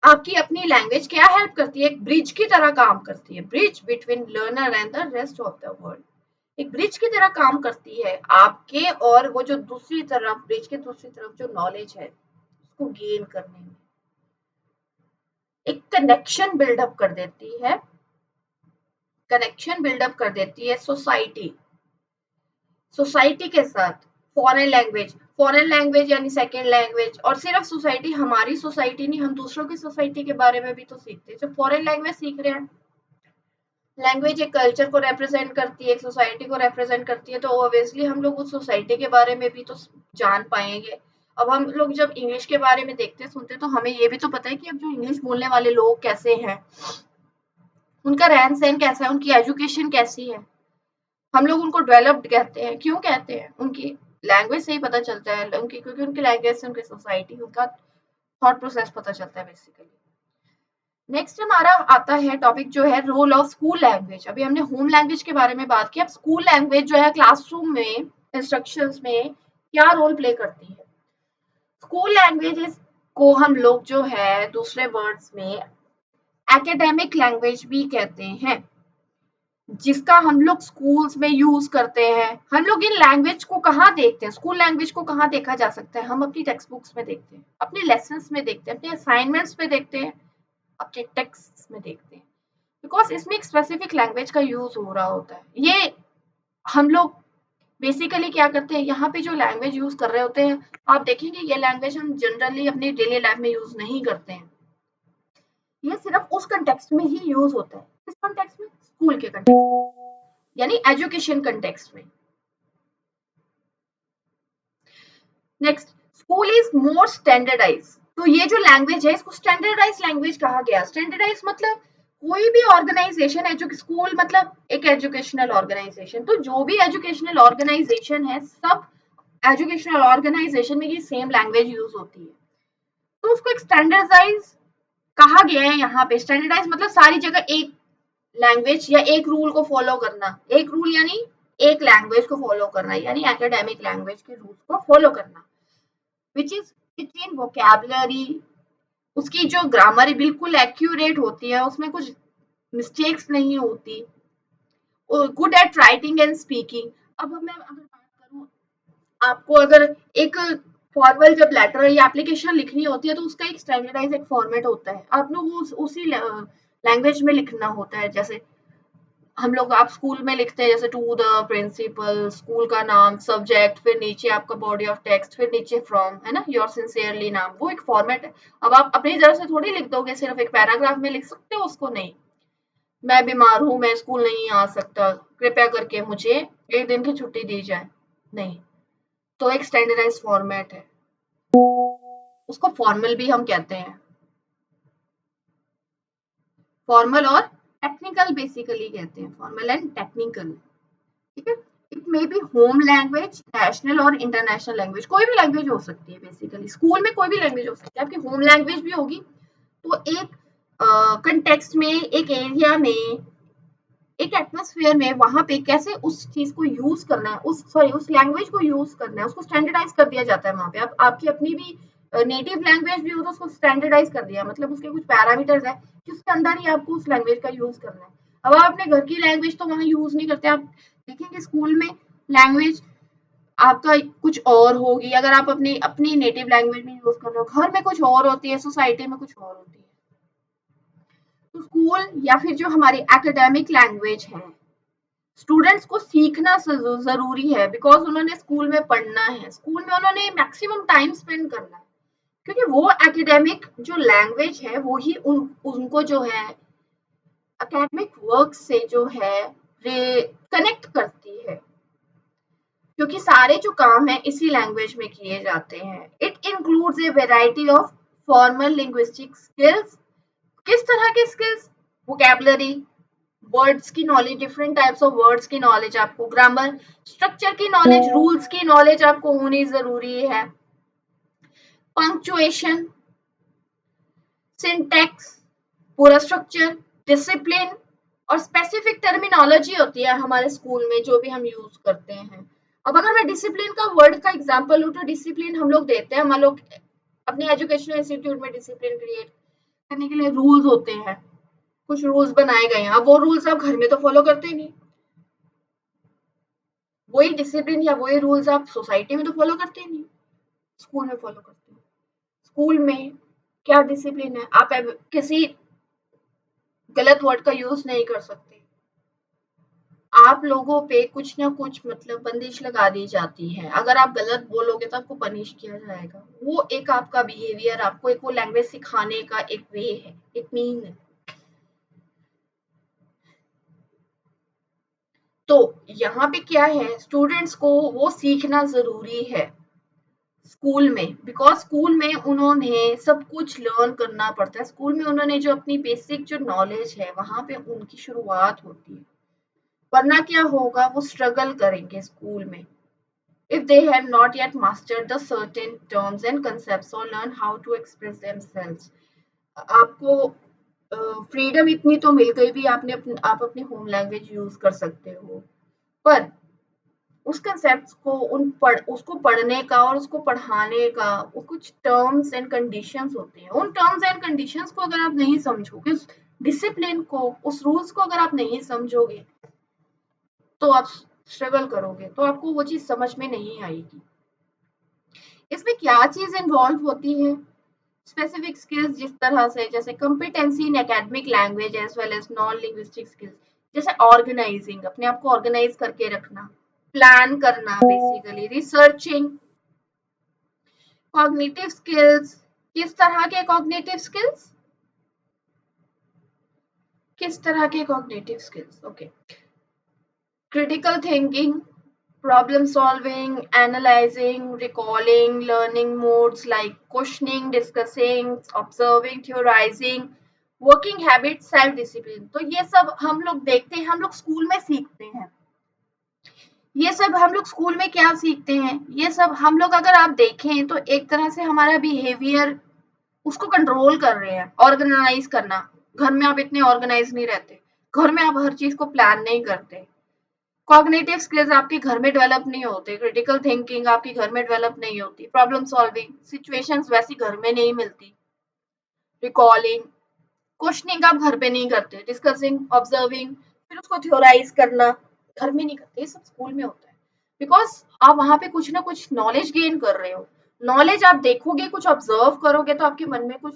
आपकी अपनी लैंग्वेज क्या हेल्प करती है, एक ब्रिज की तरह काम करती है, bridge between learner and the rest of the world. एक ब्रिज की तरह काम करती है आपके और वो जो दूसरी तरफ, ब्रिज के दूसरी तरफ जो नॉलेज है उसको गेन करने में एक कनेक्शन बिल्डअप कर देती है, कनेक्शन बिल्डअप कर देती है सोसाइटी, सोसाइटी के साथ। फॉरेन लैंग्वेज, फॉरेन लैंग्वेज यानी सेकेंड लैंग्वेज, और सिर्फ सोसाइटी, हमारी सोसाइटी नहीं, हम दूसरों की सोसाइटी के बारे में भी तो सीखते हैं। जब फॉरेन लैंग्वेज सीख रहे हैं, लैंग्वेज एक कल्चर को रिप्रेजेंट करती है, एक सोसाइटी को रिप्रेजेंट करती है, तो ऑब्वियसली हम लोग उस सोसाइटी के बारे में भी तो जान पाएंगे। अब हम लोग जब इंग्लिश के बारे में देखते सुनते तो हमें ये भी तो पता है कि अब जो इंग्लिश बोलने वाले लोग कैसे हैं, उनका रहन सहन कैसा है, उनकी एजुकेशन कैसी है। हम लोग उनको डेवलप्ड कहते हैं, क्यों कहते हैं, उनकी लैंग्वेज से ही पता चलता है, उनकी क्योंकि उनकी लैंग्वेज से उनकी सोसाइटी, उनका थॉट प्रोसेस पता चलता है बेसिकली। नेक्स्ट हमारा आता है टॉपिक जो है रोल ऑफ स्कूल लैंग्वेज। अभी हमने होम लैंग्वेज के बारे में बात की, अब स्कूल लैंग्वेज जो है क्लासरूम में इंस्ट्रक्शंस में क्या रोल प्ले करती है। स्कूल लैंग्वेजेस को हम लोग जो है दूसरे वर्ड्स में एकेडमिक लैंग्वेज भी कहते हैं, जिसका हम लोग स्कूल्स में यूज करते हैं। हम लोग इन लैंग्वेज को कहाँ देखते हैं, स्कूल लैंग्वेज को कहाँ देखा जा सकता है, हम अपनी टेक्स्ट बुक्स में देखते हैं, अपने लेसन्स में देखते हैं, अपने असाइनमेंट्स में देखते हैं, अपने टेक्स्ट में देखते हैं। बिकॉज इसमें एक स्पेसिफिक लैंग्वेज का यूज हो रहा होता है। ये हम लोग बेसिकली क्या करते हैं, यहाँ पे जो लैंग्वेज यूज कर रहे होते हैं, आप देखेंगे ये लैंग्वेज हम जनरली अपनी डेली लाइफ में यूज नहीं करते हैं। ये सिर्फ उस कंटेक्स्ट में ही यूज होता है। किस कंटेक्स्ट में, स्कूल के कंटेक्स्ट यानी एजुकेशन कंटेक्स्ट में। Next, school is more standardise. तो ये जो लैंग्वेज है इसको स्टैंडर्डाइज लैंग्वेज कहा गया। स्टैंडर्डाइज मतलब कोई भी ऑर्गेनाइजेशन है, जो स्कूल मतलब एक एजुकेशनल ऑर्गेनाइजेशन, तो जो भी एजुकेशनल ऑर्गेनाइजेशन है सब एजुकेशनल ऑर्गेनाइजेशन में ये सेम लैंग्वेज यूज होती है। तो उसको एक स्टैंडर्डाइज कहा गया है यहाँ पे स्टैंडर्डाइज मतलब सारी जगह एक लैंग्वेज या एक रूल को फॉलो करना, एक रूल यानी एक लैंग्वेज को फॉलो करना, यानी एकेडमिक लैंग्वेज के रूल्स को फॉलो करना, which is it in vocabulary, उसकी जो ग्रामर बिल्कुल एक्यूरेट होती है, उसमें कुछ मिस्टेक्स नहीं होती, good at writing and speaking. अब मैं अगर बात करूँ, आपको अगर एक फॉर्मल जब लेटर या एप्लीकेशन लिखनी होती है तो उसका एक स्टैंडर्डाइज एक फॉर्मेट होता है, आप लोग उसी लैंग्वेज में लिखना होता है। जैसे हम लोग आप स्कूल में लिखते हैं जैसे टू द प्रिंसिपल, स्कूल का नाम, सब्जेक्ट, फिर नीचे आपका बॉडी ऑफ टेक्स्ट, फिर नीचे फ्रॉम, है ना, योर सिंसियरली नाम, वो एक फॉर्मेट है। अब आप अपनी तरफ से थोड़ी लिख दोगे, सिर्फ एक पैराग्राफ में लिख सकते हो उसको, नहीं। मैं बीमार हूँ, मैं स्कूल नहीं आ सकता, कृपया करके मुझे एक दिन की छुट्टी दी जाए, नहीं। तो एक स्टैंडर्डाइज फॉर्मेट है, उसको फॉर्मल भी हम कहते हैं, फॉर्मल और टेक्निकल बेसिकली कहते हैं, फॉर्मल एंड टेक्निकल, ठीक है। It may be home language, national और इंटरनेशनल लैंग्वेज, कोई भी लैंग्वेज हो सकती है बेसिकली, स्कूल में कोई भी लैंग्वेज हो सकती है, आपकी होम लैंग्वेज भी होगी। तो एक कंटेक्स्ट में, एक एरिया में, एक एटमॉस्फेयर में, वहां पे कैसे उस चीज को यूज करना है, उस सॉरी उस लैंग्वेज को यूज करना है, उसको स्टैंडर्डाइज कर दिया जाता है वहां पे। अब आपकी अपनी भी नेटिव लैंग्वेज भी हो तो उसको स्टैंडर्डाइज कर दिया, मतलब उसके कुछ पैरामीटर्स है कि उसके अंदर ही आपको उस लैंग्वेज का यूज करना है। अब आप अपने घर की लैंग्वेज तो वहां यूज नहीं करते, आप देखेंगे स्कूल में लैंग्वेज आपका कुछ और होगी, अगर आप अपनी अपनी नेटिव लैंग्वेज में यूज कर रहे हो, घर में कुछ और होती है, सोसाइटी में कुछ और होती है। तो स्कूल या फिर जो हमारी एकेडमिक लैंग्वेज है, स्टूडेंट्स को सीखना जरूरी है, बिकॉज उन्होंने स्कूल में पढ़ना है, स्कूल में उन्होंने मैक्सिमम टाइम स्पेंड करना है, क्योंकि वो एकेडमिक जो लैंग्वेज है वो ही उनको जो है एकेडमिक वर्क से जो है कनेक्ट करती है, क्योंकि सारे जो काम है इसी लैंग्वेज में किए जाते हैं। It includes a variety of formal linguistic skills, किस तरह के स्किल्स, वोकेबलरी, वर्ड्स की knowledge, different types of words की नॉलेज, आपको ग्रामर स्ट्रक्चर की नॉलेज, रूल्स की नॉलेज आपको होनी जरूरी है, पंक्चुएशन, सिंटैक्स, पूरा स्ट्रक्चर, डिसिप्लिन, और स्पेसिफिक टर्मिनोलॉजी होती है हमारे स्कूल में जो भी हम यूज करते हैं। अब अगर मैं डिसिप्लिन का वर्ड का एग्जांपल लूं तो डिसिप्लिन हम लोग देते हैं, हम लोग अपने एजुकेशनल इंस्टीट्यूट में डिसिप्लिन क्रिएट करने के लिए रूल्स होते हैं, कुछ रूल्स बनाए गए हैं। अब वो रूल्स आप घर में तो फॉलो करते नहीं, वही डिसिप्लिन या वही रूल्स आप सोसाइटी में तो फॉलो करते नहीं, स्कूल में फॉलो करते हैं। स्कूल में क्या डिसिप्लिन है, आप किसी गलत वर्ड का यूज नहीं कर सकते, आप लोगों पे कुछ ना कुछ मतलब बंदिश लगा दी जाती है, अगर आप गलत बोलोगे तो आपको पनिश किया जाएगा। वो एक आपका बिहेवियर, आपको एक वो लैंग्वेज सिखाने का एक वे है, एक मीन है। तो यहाँ पे क्या है, स्टूडेंट्स को वो सीखना जरूरी है स्कूल में, बिकॉज स्कूल में उन्होंने सब कुछ लर्न करना पड़ता है, स्कूल में उन्होंने जो अपनी बेसिक जो नॉलेज है वहां पे उनकी शुरुआत होती है, वरना क्या होगा, वो स्ट्रगल करेंगे स्कूल में if they have not yet mastered the certain terms and concepts or learn how to express themselves। आपको फ्रीडम इतनी तो मिल गई भी, आप अपनी होम लैंग्वेज यूज कर सकते हो, पर उस कंसेप्ट को उसको पढ़ने का और उसको पढ़ाने का वो कुछ टर्म्स एंड कंडीशंस होते हैं, उन टर्म्स एंड कंडीशंस को अगर आप नहीं समझोगे, उस डिसिप्लिन को, उस रूल्स को अगर आप नहीं समझोगे तो आप स्ट्रगल करोगे, तो आपको वो चीज समझ में नहीं आएगी। इसमें क्या चीज इन्वॉल्व होती है, स्पेसिफिक स्किल्स, जिस तरह से जैसे competency in academic language as well as non linguistic skills, जैसे ऑर्गेनाइजिंग, अपने आप को ऑर्गेनाइज करके रखना, प्लान करना, बेसिकली रिसर्चिंग, कॉग्निटिव स्किल्स, किस तरह के कॉग्निटिव स्किल्स, किस तरह के cognitive skills, okay, critical thinking, problem solving, analyzing, recalling, learning modes like questioning, discussing, observing, theorizing, working habits, self discipline। तो ये सब हम लोग देखते हैं, हम लोग स्कूल में सीखते हैं, ये सब हम लोग स्कूल में क्या सीखते हैं, ये सब हम लोग अगर आप देखें तो एक तरह से हमारा बिहेवियर उसको कंट्रोल कर रहे हैं। ऑर्गेनाइज करना, घर में आप इतने ऑर्गेनाइज नहीं रहते, घर में आप हर चीज को प्लान नहीं करते, कॉग्निटिव स्किल्स आपके घर में डेवलप नहीं होते, क्रिटिकल थिंकिंग आपके घर में डेवलप नहीं होती, प्रॉब्लम सॉल्विंग सिचुएशंस वैसी घर में नहीं मिलती, रिकॉलिंग, क्वेश्चनिंग आप घर पे नहीं करते, डिस्कसिंग, ऑब्जर्विंग, फिर उसको थ्योराइज करना घर में नहीं करते, ये सब स्कूल में होता है। बिकॉज आप वहां पे कुछ ना कुछ नॉलेज गेन कर रहे हो। नॉलेज आप देखोगे, कुछ ऑब्जर्व करोगे तो आपके मन में कुछ,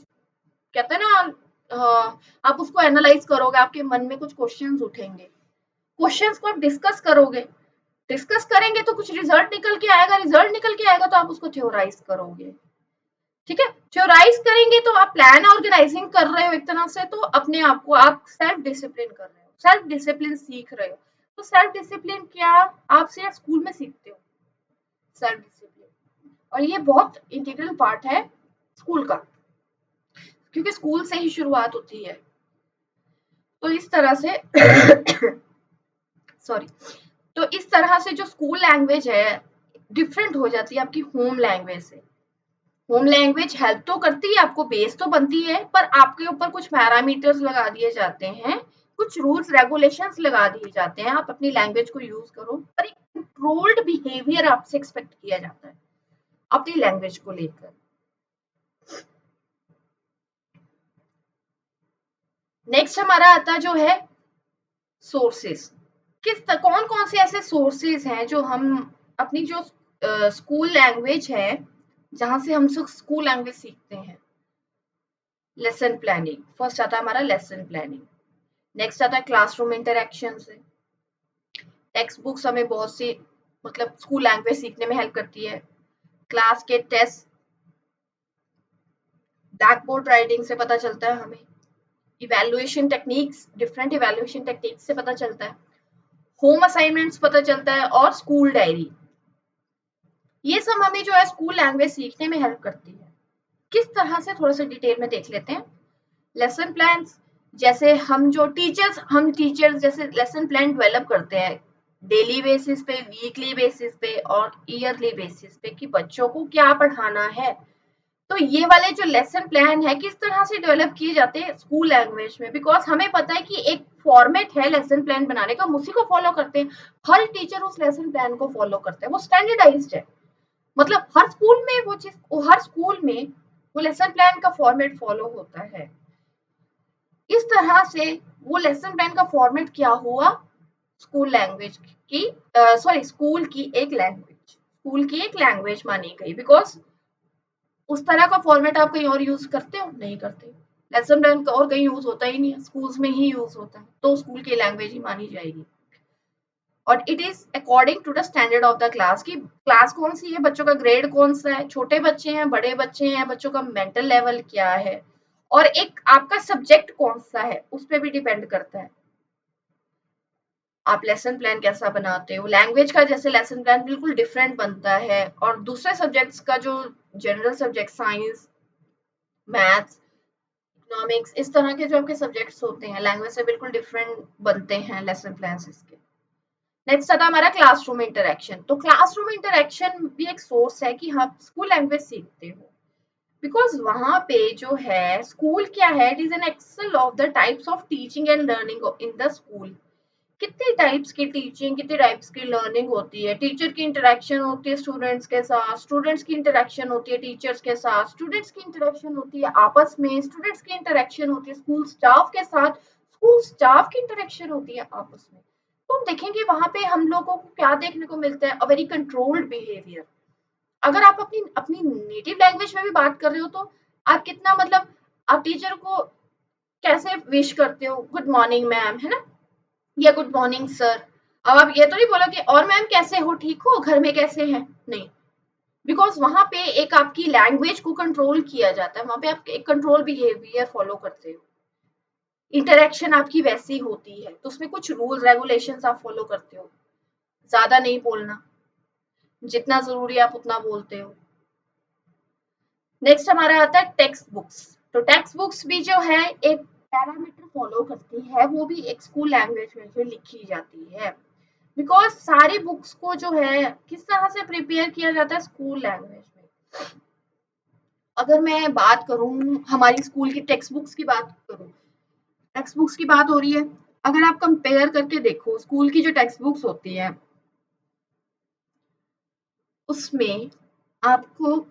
कहते हैं ना, आप उसको एनालाइज करोगे, आपके मन में कुछ क्वेश्चंस उठेंगे, क्वेश्चंस को आप डिस्कस करोगे, डिस्कस करेंगे तो कुछ रिजल्ट निकल के आएगा, रिजल्ट निकल के आएगा तो आप उसको थ्योराइज करोगे। ठीक है, थ्योराइज करेंगे तो आप प्लान ऑर्गेनाइजिंग कर रहे हो एक तरह से, तो अपने आप को आप सेल्फ डिसिप्लिन कर रहे हो, सेल्फ डिसिप्लिन सीख रहे हो। तो सेल्फ डिसिप्लिन क्या आप सिर्फ स्कूल में सीखते हो, सेल्फ डिसिप्लिन, और ये बहुत इंटीग्रल पार्ट है स्कूल का, क्योंकि स्कूल से ही शुरुआत होती है। तो इस तरह से सॉरी, तो इस तरह से जो स्कूल लैंग्वेज है डिफरेंट हो जाती है आपकी होम लैंग्वेज से। होम लैंग्वेज हेल्प तो करती है, आपको बेस तो बनती है, पर आपके ऊपर कुछ पैरामीटर्स लगा दिए जाते हैं, कुछ रूल्स रेगुलेशंस लगा दिए जाते हैं, आप अपनी लैंग्वेज को यूज करो, पर एक कंट्रोल्ड बिहेवियर आपसे एक्सपेक्ट किया जाता है अपनी लैंग्वेज को लेकर। नेक्स्ट हमारा आता जो है सोर्सेस। कौन कौन से ऐसे सोर्सेज हैं जो हम अपनी जो स्कूल लैंग्वेज है, जहां से हम स्कूल लैंग्वेज सीखते हैं। लेसन प्लानिंग फर्स्ट आता है हमारा, लेसन प्लानिंग। नेक्स्ट आता है क्लासरूम इंटरेक्शन से। टेक्स्ट बुक्स हमें बहुत सी मतलब स्कूल लैंग्वेज सीखने में हेल्प करती है। क्लास के टेस्ट, ब्लैक बोर्ड राइटिंग से पता चलता है हमें। Evaluation techniques, different evaluation techniques से पता चलता है। होम असाइनमेंट्स पता चलता है, और स्कूल डायरी, ये सब हमें जो है स्कूल लैंग्वेज सीखने में हेल्प करती है। किस तरह से थोड़ा सा डिटेल में देख लेते हैं। लेसन प्लान्स, जैसे हम टीचर्स जैसे लेसन प्लान डेवलप करते हैं डेली बेसिस पे, वीकली बेसिस पे और ईयरली बेसिस पे, कि बच्चों को क्या पढ़ाना है। तो ये वाले जो लेसन प्लान है किस तरह से डेवलप किए जाते हैं स्कूल लैंग्वेज में, बिकॉज हमें पता है कि एक फॉर्मेट है लेसन प्लान बनाने का, हम उसी को फॉलो करते हैं। हर टीचर उस लेसन प्लान को फॉलो करता है, वो स्टैंडर्डाइज्ड है। मतलब हर स्कूल में वो चीज, हर स्कूल में वो लेसन प्लान का फॉर्मेट फॉलो होता है। इस तरह से वो लेसन प्लान का फॉर्मेट क्या हुआ, स्कूल लैंग्वेज की, सॉरी स्कूल की एक लैंग्वेज, स्कूल की एक लैंग्वेज मानी गई, बिकॉज उस तरह का फॉर्मेट आप कहीं और यूज करते हो, नहीं करते। लेसन प्लान का और कहीं यूज होता ही नहीं है, स्कूल्स में ही यूज होता है, तो स्कूल की लैंग्वेज ही मानी जाएगी। और it is according to the standard of the class, की क्लास कौन सी है, बच्चों का ग्रेड कौन सा है, छोटे बच्चे हैं, बड़े बच्चे हैं, बच्चों का मेंटल लेवल क्या है, और एक आपका सब्जेक्ट कौन सा है उस पर भी डिपेंड करता है आप लेसन प्लान कैसा बनाते हो। लैंग्वेज का जैसे लेसन प्लान बिल्कुल डिफरेंट बनता है, और दूसरे सब्जेक्ट्स का जो general subject, science, maths, economics, इस तरह के जो आपके सब्जेक्ट्स होते हैं लैंग्वेज से बिल्कुल डिफरेंट बनते हैं लेसन प्लान इसके। नेक्स्ट आता है हमारा क्लासरूम इंटरेक्शन। तो क्लासरूम इंटरेक्शन भी एक सोर्स है कि हम स्कूल लैंग्वेज सीखते हो, बिकॉज वहां पे जो है स्कूल क्या है, it is an axle of the types of teaching and learning in the school. कितनी टाइप्स की टीचिंग, कितनी टाइप्स की लर्निंग होती है, टीचर की इंटरेक्शन होती है स्टूडेंट्स के साथ, स्टूडेंट्स की इंटरेक्शन होती है टीचर्स के साथ, स्टूडेंट्स की इंटरेक्शन होती है आपस में, स्टूडेंट्स की इंटरेक्शन होती है स्कूल स्टाफ के साथ, स्कूल स्टाफ की इंटरेक्शन होती है आपस में। तो हम देखेंगे वहां पे हम लोगों को क्या देखने को मिलता है, अ वेरी कंट्रोल्ड बिहेवियर। अगर आप अपनी अपनी नेटिव लैंग्वेज में भी बात कर रहे हो तो आप कितना मतलब, आप टीचर को कैसे विश करते हो, गुड मॉर्निंग मैम, है ना, या गुड मॉर्निंग सर। अब आप ये तो नहीं बोलोगे और मैम कैसे हो, ठीक हो, घर में कैसे हैं, नहीं। बिकॉज वहां पे एक आपकी लैंग्वेज को कंट्रोल किया जाता है, वहां पे आप एक कंट्रोल बिहेवियर फॉलो करते हो, इंटरेक्शन आपकी वैसी होती है, तो उसमें कुछ रूल रेगुलेशंस आप फॉलो करते हो। ज्यादा नहीं बोलना, जितना जरूरी आप उतना बोलते हो। नेक्स्ट हमारा आता है टेक्स्ट बुक्स। तो टेक्स्ट बुक्स भी जो है एक पैरामीटर फॉलो करती है, वो भी एक स्कूल लैंग्वेज में जो लिखी जाती है, बिकॉज सारी बुक्स को जो है किस तरह से प्रिपेयर किया जाता है स्कूल लैंग्वेज में। अगर मैं बात करूं हमारी स्कूल की टेक्स्ट बुक्स की बात करूं, टेक्स्ट बुक्स की बात हो रही है, अगर आप कंपेयर करके देखो स्कूल की जो टेक्स्ट बुक्स होती है उसमें आपको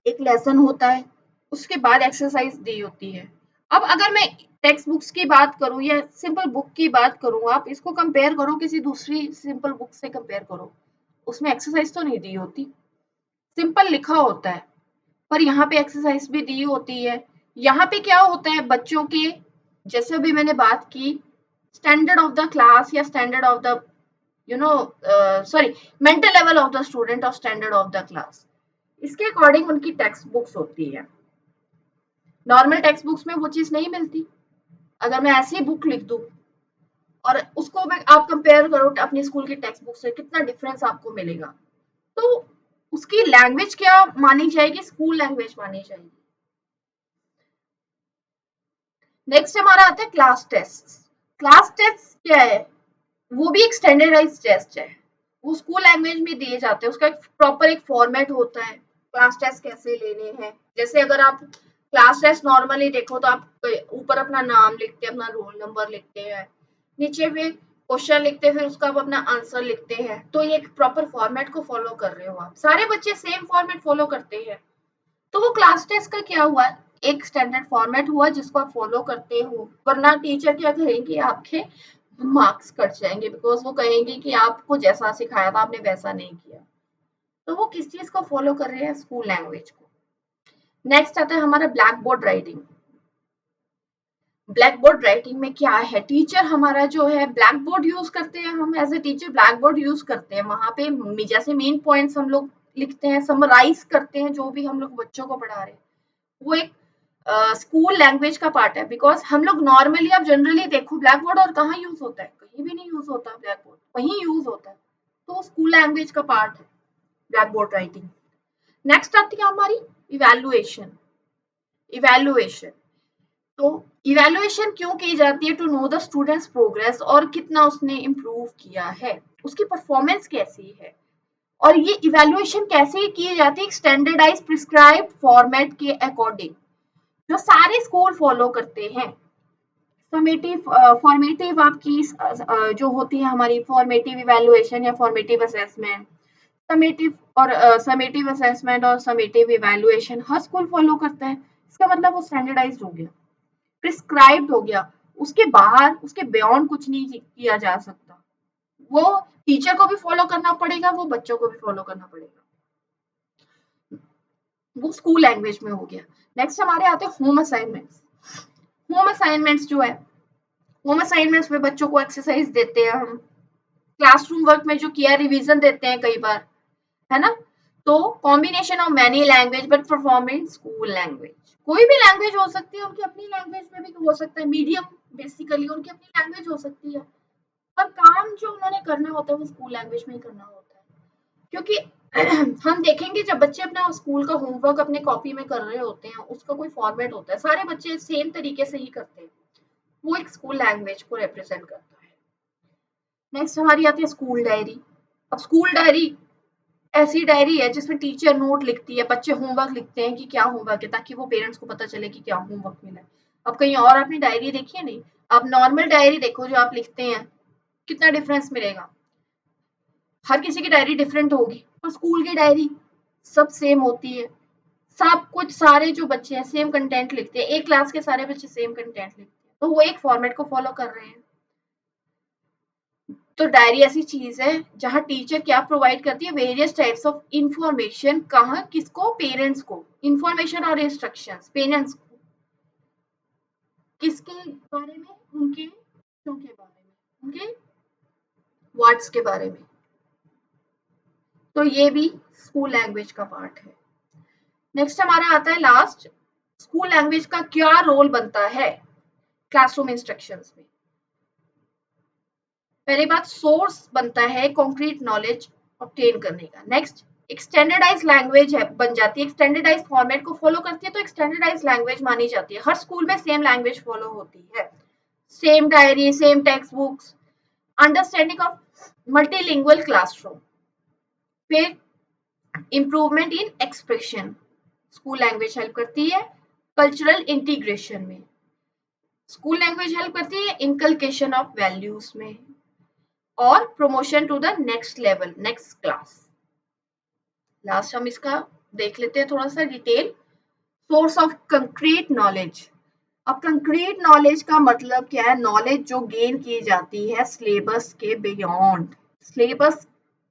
एक लेसन होता है, उसके बाद एक्सरसाइज दी होती है। अब अगर मैं टेक्स्ट बुक्स की बात करूं या सिंपल बुक की बात करूं, आप इसको कंपेयर करो किसी दूसरी सिंपल बुक से कंपेयर करो, उसमें एक्सरसाइज तो नहीं दी होती, सिंपल लिखा होता है, पर यहाँ पे एक्सरसाइज भी दी होती है। यहाँ पे क्या होता है बच्चों के, जैसे अभी मैंने बात की, स्टैंडर्ड ऑफ द क्लास या standard of the you know sorry mental level of the student और स्टैंडर्ड ऑफ द क्लास, इसके अकॉर्डिंग उनकी टेक्स्ट बुक्स होती है। नॉर्मल टेक्स्ट बुक्स में वो चीज नहीं मिलती। अगर मैं ऐसी बुक लिख दूं और उसको मैं आप कंपेयर करो अपने स्कूल की टेक्स्ट बुक से, कितना डिफरेंस आपको मिलेगा। तो उसकी लैंग्वेज क्या मानी जाएगी, स्कूल लैंग्वेज मानी जाएगी। नेक्स्ट हमारा आता है क्लास टेस्ट। क्लास टेस्ट क्या है, वो भी एक स्टैंडर्डाइज टेस्ट है, वो स्कूल लैंग्वेज में दिए जाते हैं, उसका एक प्रॉपर एक फॉर्मेट होता है क्लास टेस्ट कैसे लेने हैं। जैसे अगर आप क्लास टेस्ट नॉर्मली देखो तो आप ऊपर अपना नाम लिखते हैं, अपना रोल नंबर लिखते हैं, नीचे में क्वेश्चन लिखते हैं, फिर उसका आप अपना आंसर लिखते हैं। तो ये एक प्रॉपर फॉर्मेट को फॉलो कर रहे हो आप, सारे बच्चे सेम फॉर्मेट फॉलो करते हैं। तो वो क्लास टेस्ट का क्या हुआ, एक स्टैंडर्ड फॉर्मेट हुआ जिसको आप फॉलो करते हो, वरना टीचर क्या करेंगे, आपके मार्क्स कट जाएंगे, बिकॉज वो कहेंगे कि आपको जैसा सिखाया था आपने वैसा नहीं किया। तो वो किस चीज को फॉलो कर रहे हैं, स्कूल लैंग्वेज को। नेक्स्ट आता है हमारा black board writing. Black board writing में क्या है, टीचर हमारा जो है ब्लैक बोर्ड यूज करते हैं, हम as a teacher blackboard use करते हैं, वहां पे जैसे मेन पॉइंट्स हम लोग लिखते हैं, समराइज करते हैं जो भी हम लोग बच्चों को पढ़ा रहे हैं, वो एक स्कूल लैंग्वेज का पार्ट है। बिकॉज हम लोग नॉर्मली, आप जनरली देखो ब्लैक बोर्ड और कहाँ यूज होता है, कहीं भी नहीं यूज होता ब्लैक बोर्ड, वहीं यूज होता है। तो स्कूल लैंग्वेज का पार्ट है ब्लैक बोर्ड राइटिंग। नेक्स्ट आती है हमारी इवेल्युएशन। इवेल्युएशन, तो इवेल्युएशन क्यों की जाती है, to know the students progress, और कितना उसने इम्प्रूव किया है, उसकी परफॉर्मेंस कैसी है। और ये इवेल्युएशन कैसे की जाती है, स्टैंडर्डाइज प्रिस्क्राइब्ड फॉर्मेट के अकॉर्डिंग, जो सारे स्कूल फॉलो करते हैं। फॉर्मेटिव फॉर्मेटिव आपकी जो होती है हमारी फॉर्मेटिव इवैल्यूएशन या फॉर्मेटिव असेसमेंट, समेटिव और समेटिव असेसमेंट और समेटिव इवैल्यूएशन हर स्कूल फॉलो करता है। इसका मतलब वो स्टैंडर्डाइज्ड हो गया, प्रिस्क्राइब्ड हो गया, उसके बाहर उसके बियॉन्ड कुछ नहीं किया जा सकता। वो टीचर को भी फॉलो करना पड़ेगा, वो बच्चों को भी फॉलो करना पड़ेगा, वो स्कूल लैंग्वेज में हो गया। नेक्स्ट हमारे आते हैं होम असाइनमेंट्स। होम असाइनमेंट्स जो है, होम असाइनमेंट्स में बच्चों को एक्सरसाइज देते हैं हम, क्लासरूम वर्क में जो किया रिवीजन देते हैं कई बार, है ना। तो combination of many language but perform in school language, कोई भी लैंग्वेज हो सकती है, उनकी अपनी लैंग्वेज में भी हो सकता है, मीडियम बेसिकली उनकी अपनी लैंग्वेज हो सकती है, पर काम जो उन्होंने करना होता है वो स्कूल लैंग्वेज में ही करना होता है। क्योंकि हम देखेंगे जब बच्चे अपना स्कूल का होमवर्क अपने कॉपी में कर रहे होते हैं, उसका कोई फॉर्मेट होता है, सारे बच्चे सेम तरीके से ही करते हैं, वो एक स्कूल लैंग्वेज को रिप्रेजेंट करता है। नेक्स्ट हमारी आती है स्कूल डायरी। अब स्कूल डायरी ऐसी डायरी है जिसमें टीचर नोट लिखती है, बच्चे होमवर्क लिखते हैं कि क्या होमवर्क है, ताकि वो पेरेंट्स को पता चले कि क्या होमवर्क मिला है। अब कहीं और आपने डायरी देखी है, नहीं। आप नॉर्मल डायरी देखो जो आप लिखते हैं, कितना डिफरेंस मिलेगा, हर किसी की डायरी डिफरेंट होगी, और स्कूल की डायरी सब सेम होती है, सब कुछ सारे जो बच्चे हैं सेम कंटेंट लिखते हैं, एक क्लास के सारे बच्चे सेम कंटेंट लिखते हैं, तो वो एक फॉर्मेट को फॉलो कर रहे हैं। तो डायरी ऐसी चीज है जहां टीचर क्या प्रोवाइड करती है, वेरियस टाइप्स ऑफ इंफॉर्मेशन, कहाँ किसको, पेरेंट्स को, इंफॉर्मेशन और इंस्ट्रक्शंस पेरेंट्स को, किसके बारे में, उनके बच्चों के बारे में, उनके वार्ड्स के बारे में। तो ये भी स्कूल लैंग्वेज का पार्ट है। नेक्स्ट हमारा आता है लास्ट, स्कूल लैंग्वेज का क्या रोल बनता है क्लासरूम इंस्ट्रक्शंस में। पहली बात, सोर्स बनता है कॉन्क्रीट नॉलेज ऑब्टेन करने का। नेक्स्ट, एक स्टैंडर्डाइज लैंग्वेज है, बन जाती है, एक स्टैंडर्डाइज फॉर्मेट को फॉलो करती है, तो एक स्टैंडर्डाइज लैंग्वेज मानी जाती है, हर स्कूल में सेम लैंग्वेज फॉलो होती है, same diary, same text books, understanding of multilingual classroom, फिर improvement in expression, school language help करती है कल्चरल इंटीग्रेशन में, स्कूल लैंग्वेज हेल्प करती है इनकलकेशन ऑफ वैल्यूज में, और promotion to the next level, next class. Last हम इसका देख लेते हैं थोड़ा सा detail. Source of concrete knowledge. अब कंक्रीट नॉलेज का मतलब क्या है? नॉलेज जो गेन की जाती है सिलेबस के बियॉन्ड। सिलेबस,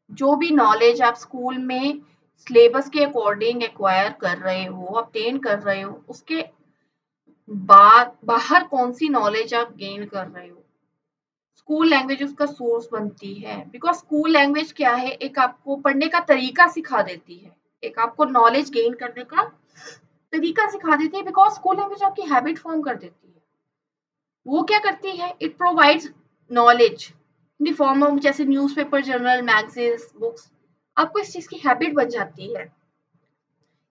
जो भी नॉलेज आप स्कूल में सिलेबस के अकॉर्डिंग एक्वायर कर रहे हो, ऑब्टेन कर रहे हो, उसके बाद बाहर कौन सी नॉलेज आप गेन कर रहे हो, स्कूल लैंग्वेज उसका सोर्स बनती है। बिकॉज स्कूल लैंग्वेज क्या है, एक आपको पढ़ने का तरीका सिखा देती है, एक आपको नॉलेज गेन करने का तरीका सिखा देती है। बिकॉज स्कूल लैंग्वेज आपकी हैबिट फॉर्म कर देती है। वो क्या करती है? It provides knowledge in the form of, जैसे न्यूज़पेपर, जर्नल, मैगजीन्स, बुक्स। आपको इस चीज की हैबिट बन जाती है।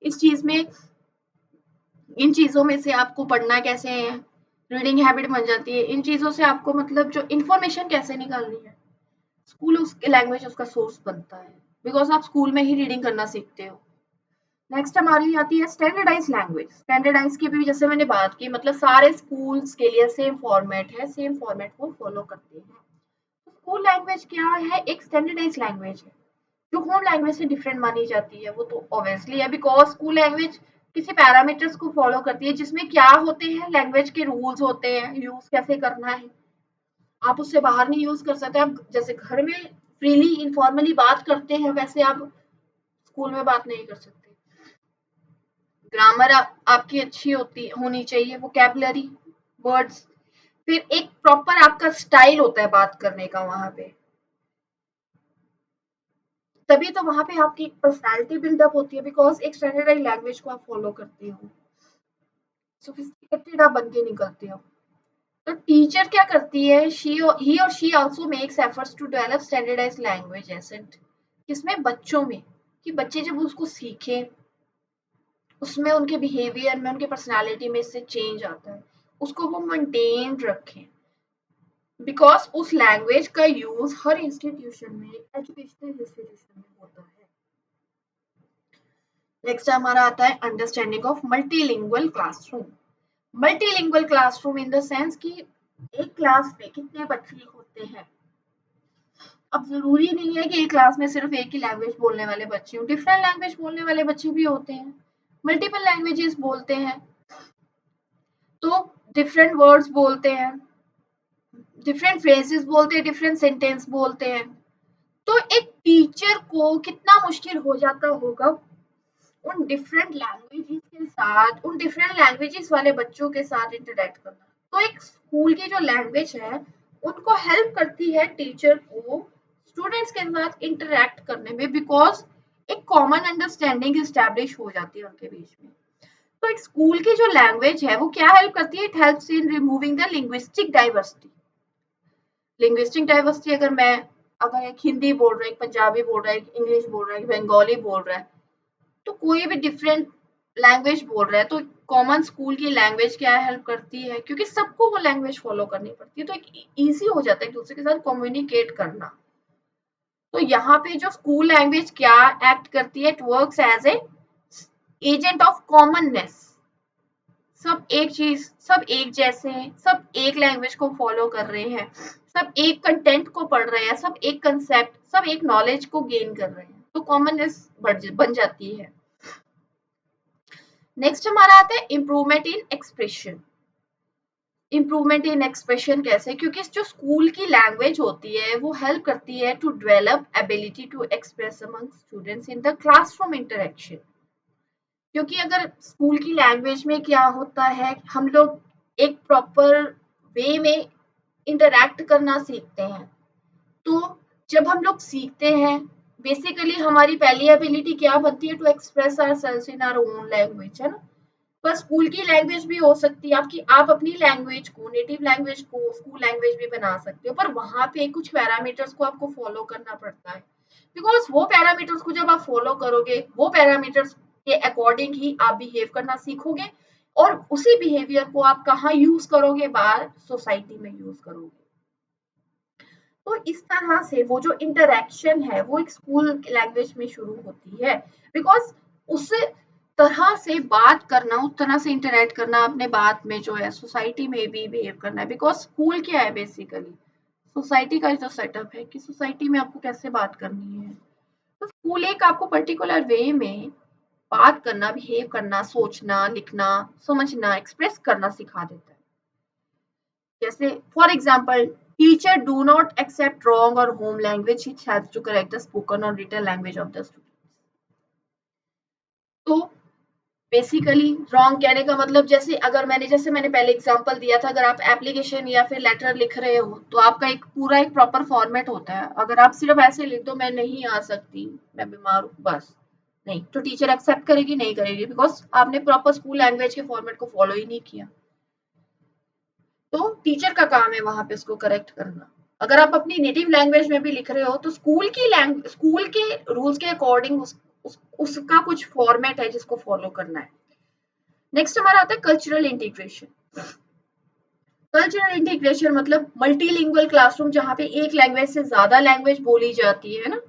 इस चीज में, इन चीजों में से आपको पढ़ना कैसे है, रीडिंग हैबिट बन जाती है। इन चीजों से आपको मतलब जो इंफॉर्मेशन कैसे निकालनी है, स्कूल उसके लैंग्वेज उसका सोर्स बनता है। बिकॉज आप स्कूल में ही रीडिंग करना सीखते हो। नेक्स्ट हमारी आती है स्टैंडर्डाइज लैंग्वेज। स्टैंडर्डाइज की भी जैसे मैंने बात की, मतलब सारे स्कूल्स के लिए सेम फॉर्मेट है, सेम फॉर्मेट को फॉलो करते हैं। स्कूल लैंग्वेज क्या है? एक स्टैंडर्डाइज लैंग्वेज है जो होम लैंग्वेज से डिफरेंट मानी जाती है। वो तो ऑब्वियसली है, बिकॉज स्कूल लैंग्वेज किसी पैरामीटर्स को फॉलो करती है, जिसमें क्या होते हैं, लैंग्वेज के रूल्स होते हैं, यूज कैसे करना है। आप उससे बाहर नहीं यूज कर सकते। आप जैसे घर में फ्रीली इनफॉर्मली बात करते हैं, वैसे आप स्कूल में बात नहीं कर सकते। ग्रामर आपकी अच्छी होनी चाहिए, वोकैबुलरी, वर्ड्स, फिर एक प्रॉपर आपका स्टाइल होता है बात करने का वहां पे। तभी तो वहां पे आपकी पर्सनालिटी बिल्डअप होती है, बिकॉज एक स्टैंडर्डाइज लैंग्वेज को आप फॉलो करते हो, सोफिस्टिकेटेड आप बन के निकलते हो। तो टीचर क्या करती है? ही और she also makes efforts to develop standardise language accent, किसमें? बच्चों में, कि बच्चे जब उसको सीखें, उसमें उनके बिहेवियर में, उनके पर्सनालिटी में इससे चेंज आता है, उसको वो मेंटेन रखें। बिकॉज उस लैंग्वेज का यूज हर इंस्टीट्यूशन में, एजुकेशनल इंस्टीट्यूशन में होता है। नेक्स्ट हमारा आता है understanding of multilingual classroom. Multilingual classroom in the sense कि एक क्लास में कितने बच्चे होते हैं। अब जरूरी नहीं है कि एक क्लास में सिर्फ एक ही लैंग्वेज बोलने वाले बच्चे हों, डिफरेंट लैंग्वेज बोलने वाले बच्चे भी होते हैं, मल्टीपल लैंग्वेजेस बोलते हैं, तो डिफरेंट वर्ड्स बोलते हैं, डिफरेंट फ्रेजेस बोलते हैं, डिफरेंट सेंटेंस बोलते हैं। तो एक टीचर को कितना मुश्किल हो जाता होगा उन डिफरेंट लैंग्वेजेस के साथ, उन डिफरेंट लैंग्वेजेस वाले बच्चों के साथ इंटरेक्ट करना। तो एक स्कूल की जो लैंग्वेज है, उनको हेल्प करती है टीचर को स्टूडेंट्स के साथ इंटरेक्ट करने में, बिकॉज एक कॉमन अंडरस्टैंडिंग स्टैब्लिश हो जाती है उनके बीच में। तो एक स्कूल की जो लैंग्वेज है वो क्या हेल्प करती है? It helps in removing the linguistic diversity. Linguistic diversity, अगर एक हिंदी बोल रहा है, एक पंजाबी बोल रहा है, एक इंग्लिश बोल रहा है, एक बंगाली बोल रहा है, तो कोई भी डिफरेंट लैंग्वेज बोल रहा है, तो कॉमन स्कूल की लैंग्वेज क्या हेल्प करती है? क्योंकि सबको वो लैंग्वेज फॉलो करनी पड़ती है, तो एक ईजी हो जाता है एक दूसरे के साथ कम्युनिकेट करना। तो यहाँ पे जो स्कूल लैंग्वेज क्या एक्ट करती है? It works as a agent of commonness. सब एक चीज, सब एक जैसे हैं, सब एक लैंग्वेज को फॉलो कर रहे हैं, सब एक कंटेंट को पढ़ रहे हैं, सब एक कंसेप्ट, सब एक नॉलेज को गेन कर रहे हैं, तो कॉमननेस बन जाती है। नेक्स्ट हमारा आता है improvement in expression. Improvement in expression कैसे? क्योंकि जो स्कूल की लैंग्वेज होती है वो हेल्प करती है to develop ability to express among students in the classroom interaction. क्योंकि अगर स्कूल की लैंग्वेज में क्या होता है, हम लोग एक प्रॉपर वे में इंटरैक्ट करना सीखते हैं। तो जब हम लोग सीखते हैं, बेसिकली हमारी पहली एबिलिटी क्या बनती है? To express ourselves in our own language, है ना। पर स्कूल की लैंग्वेज भी हो सकती है आपकी, आप अपनी लैंग्वेज को, नेटिव लैंग्वेज को स्कूल लैंग्वेज भी बना सकते हो, पर वहां पे कुछ पैरामीटर्स को आपको फॉलो करना पड़ता है। बिकॉज वो पैरामीटर्स को जब आप फॉलो करोगे, वो पैरामीटर्स के अकॉर्डिंग ही आप बिहेव करना सीखोगे, और उसी बिहेवियर को आप कहाँ यूज करोगे? बाहर सोसाइटी में यूज करोगे। तो इस तरह से वो जो इंटरेक्शन है वो एक स्कूल लैंग्वेज में शुरू होती है, बिकॉज उससे तरह से बात करना, उस तरह से इंटरेक्ट करना अपने बात में जो है सोसाइटी में भी बिहेव करना है। बिकॉज स्कूल क्या है बेसिकली, सोसाइटी का जो सेटअप है कि सोसाइटी में आपको कैसे बात करनी है। तो स्कूल एक आपको पर्टिकुलर वे में बात करना, बिहेव करना, सोचना, लिखना, समझना, एक्सप्रेस करना सिखा देता है। जैसे for example, teacher do not accept wrong और home language, it has to correct the spoken और written language of the student. तो बेसिकली रॉन्ग कहने का मतलब, जैसे मैंने पहले एग्जांपल दिया था, अगर आप एप्लीकेशन या फिर लेटर लिख रहे हो तो आपका एक पूरा एक प्रॉपर फॉर्मेट होता है। अगर आप सिर्फ ऐसे लिख दो मैं नहीं आ सकती, मैं बीमार हूँ, बस नहीं, तो टीचर एक्सेप्ट करेगी नहीं करेगी, बिकॉज आपने प्रॉपर स्कूल लैंग्वेज के फॉर्मेट को फॉलो ही नहीं किया। तो टीचर का काम है वहां पे उसको करेक्ट करना। अगर आप अपनी नेटिव लैंग्वेज में भी लिख रहे हो तो स्कूल के रूल्स के अकॉर्डिंग उसका कुछ फॉर्मेट है जिसको फॉलो करना है। नेक्स्ट हमारा आता है कल्चरल इंटीग्रेशन। कल्चरल इंटीग्रेशन मतलब मल्टीलिंगुअल क्लासरूम, जहाँ पे एक लैंग्वेज से ज्यादा लैंग्वेज बोली जाती है ना।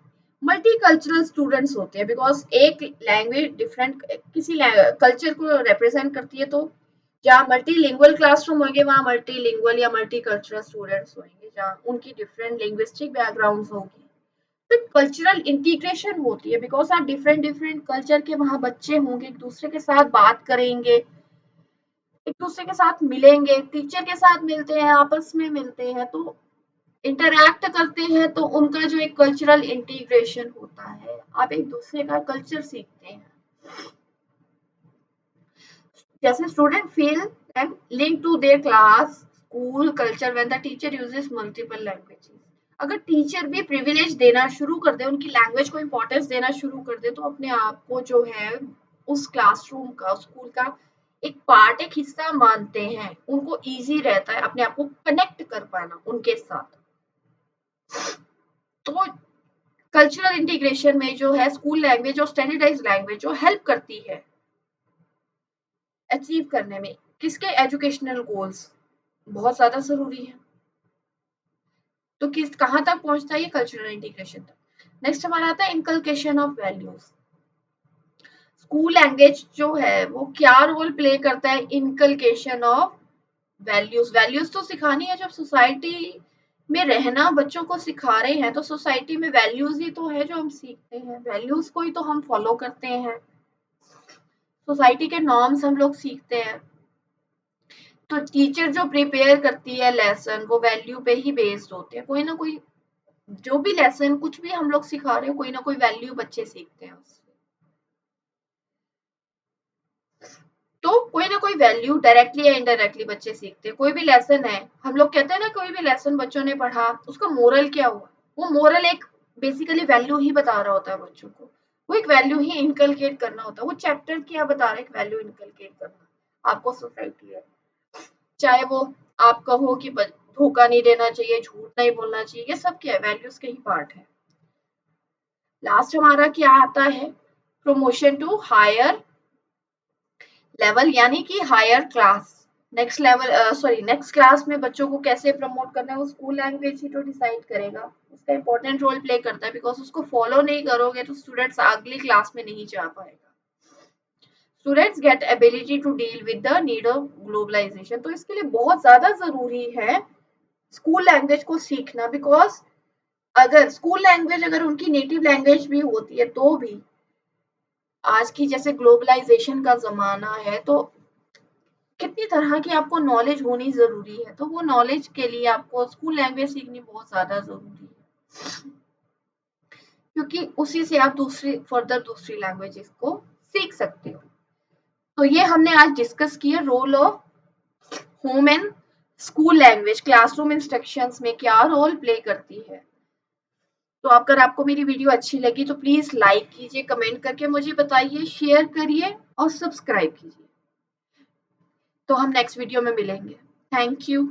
मल्टी कल्चरल स्टूडेंट्स होते हैं, बिकॉज एक लैंग्वेज डिफरेंट किसी कल्चर को रिप्रेजेंट करती है। तो जहाँ मल्टीलिंगुअल क्लासरूम होंगे वहाँ मल्टीलिंगुअल या मल्टी कल्चरल स्टूडेंट्स होंगे, जहाँ उनकी डिफरेंट लिंग्विस्टिक बैकग्राउंड होगी। फिर कल्चरल इंटीग्रेशन होती है, बिकॉज आप डिफरेंट डिफरेंट कल्चर के वहाँ बच्चे होंगे, एक दूसरे के साथ बात करेंगे, एक दूसरे के साथ मिलेंगे, टीचर के साथ मिलते हैं, आपस में मिलते हैं, तो इंटरैक्ट करते हैं, तो उनका जो एक कल्चरल इंटीग्रेशन होता है, आप एक दूसरे का कल्चर सीखते हैं। जैसे student feel and link to their class school culture when the teacher uses multiple languages. अगर टीचर भी प्रिविलेज देना शुरू कर दे, उनकी लैंग्वेज को इंपॉर्टेंस देना शुरू कर दे, तो अपने आप को जो है उस क्लासरूम का, स्कूल का एक पार्ट, एक हिस्सा मानते हैं। उनको इजी रहता है अपने आप को कनेक्ट कर पाना उनके साथ। तो कल्चरल इंटीग्रेशन में जो है स्कूल लैंग्वेज और स्टैंडर्डाइज्ड लैंग्वेज जो हेल्प करती है अचीव करने में किसके एजुकेशनल गोल्स, बहुत ज्यादा जरूरी है। तो किस कहाँ तक पहुंचता है ये कल्चरल इंटीग्रेशन तक। नेक्स्ट हमारा आता है inculcation of values. School language जो है वो क्या रोल प्ले करता है इनकलकेशन ऑफ वैल्यूज। वैल्यूज तो सिखानी है, जब सोसाइटी में रहना बच्चों को सिखा रहे हैं तो सोसाइटी में वैल्यूज ही तो है जो हम सीखते हैं, वैल्यूज को ही तो हम फॉलो करते हैं, सोसाइटी के नॉर्म्स हम लोग सीखते हैं। तो टीचर जो प्रिपेयर करती है लेसन वो वैल्यू पे ही बेस्ड होते हैं। कोई ना कोई जो भी लेसन कुछ भी हम लोग सिखा रहे हो, कोई ना कोई वैल्यू बच्चे सीखते हैं उससे। तो कोई ना कोई वैल्यू डायरेक्टली या इनडायरेक्टली बच्चे सीखते हैं। कोई भी लेसन है, हम लोग कहते हैं ना कोई भी लेसन बच्चों ने पढ़ा उसका मोरल क्या हुआ, वो मोरल एक बेसिकली वैल्यू ही बता रहा होता है बच्चों को। वो एक वैल्यू ही इनकलकेट करना होता है। वो चैप्टर क्या बता रहा है, एक वैल्यू इनकलकेट करना आपको सोसाइटी है। चाहे वो आप कहो कि धोखा नहीं देना चाहिए, झूठ नहीं बोलना चाहिए, ये सब क्या है, वैल्यूज के ही पार्ट है। लास्ट हमारा क्या आता है, प्रमोशन टू हायर लेवल, यानी कि higher class. Next level next class में बच्चों को कैसे प्रमोट करना है वो स्कूल लैंग्वेज ही तो डिसाइड करेगा। उसका इंपॉर्टेंट रोल प्ले करता है, बिकॉज उसको फॉलो नहीं करोगे तो स्टूडेंट्स अगली क्लास में नहीं जा पाएगा। Students get ability to deal with the need of globalisation. तो इसके लिए बहुत ज्यादा जरूरी है स्कूल लैंग्वेज को सीखना, बिकॉज अगर स्कूल लैंग्वेज अगर उनकी नेटिव लैंग्वेज भी होती है तो भी आज की जैसे ग्लोबलाइजेशन का जमाना है, तो कितनी तरह की आपको नॉलेज होनी जरूरी है। तो वो नॉलेज के लिए आपको स्कूल लैंग्वेज सीखनी बहुत ज्यादा जरूरी है, क्योंकि उसी से आप दूसरी लैंग्वेजेस को सीख सकते हो। तो ये हमने आज डिस्कस किया role of home and school language classroom instructions में क्या रोल प्ले करती है। तो अगर आपको मेरी वीडियो अच्छी लगी तो प्लीज लाइक कीजिए, कमेंट करके मुझे बताइए, शेयर करिए और सब्सक्राइब कीजिए। तो हम नेक्स्ट वीडियो में मिलेंगे। Thank you.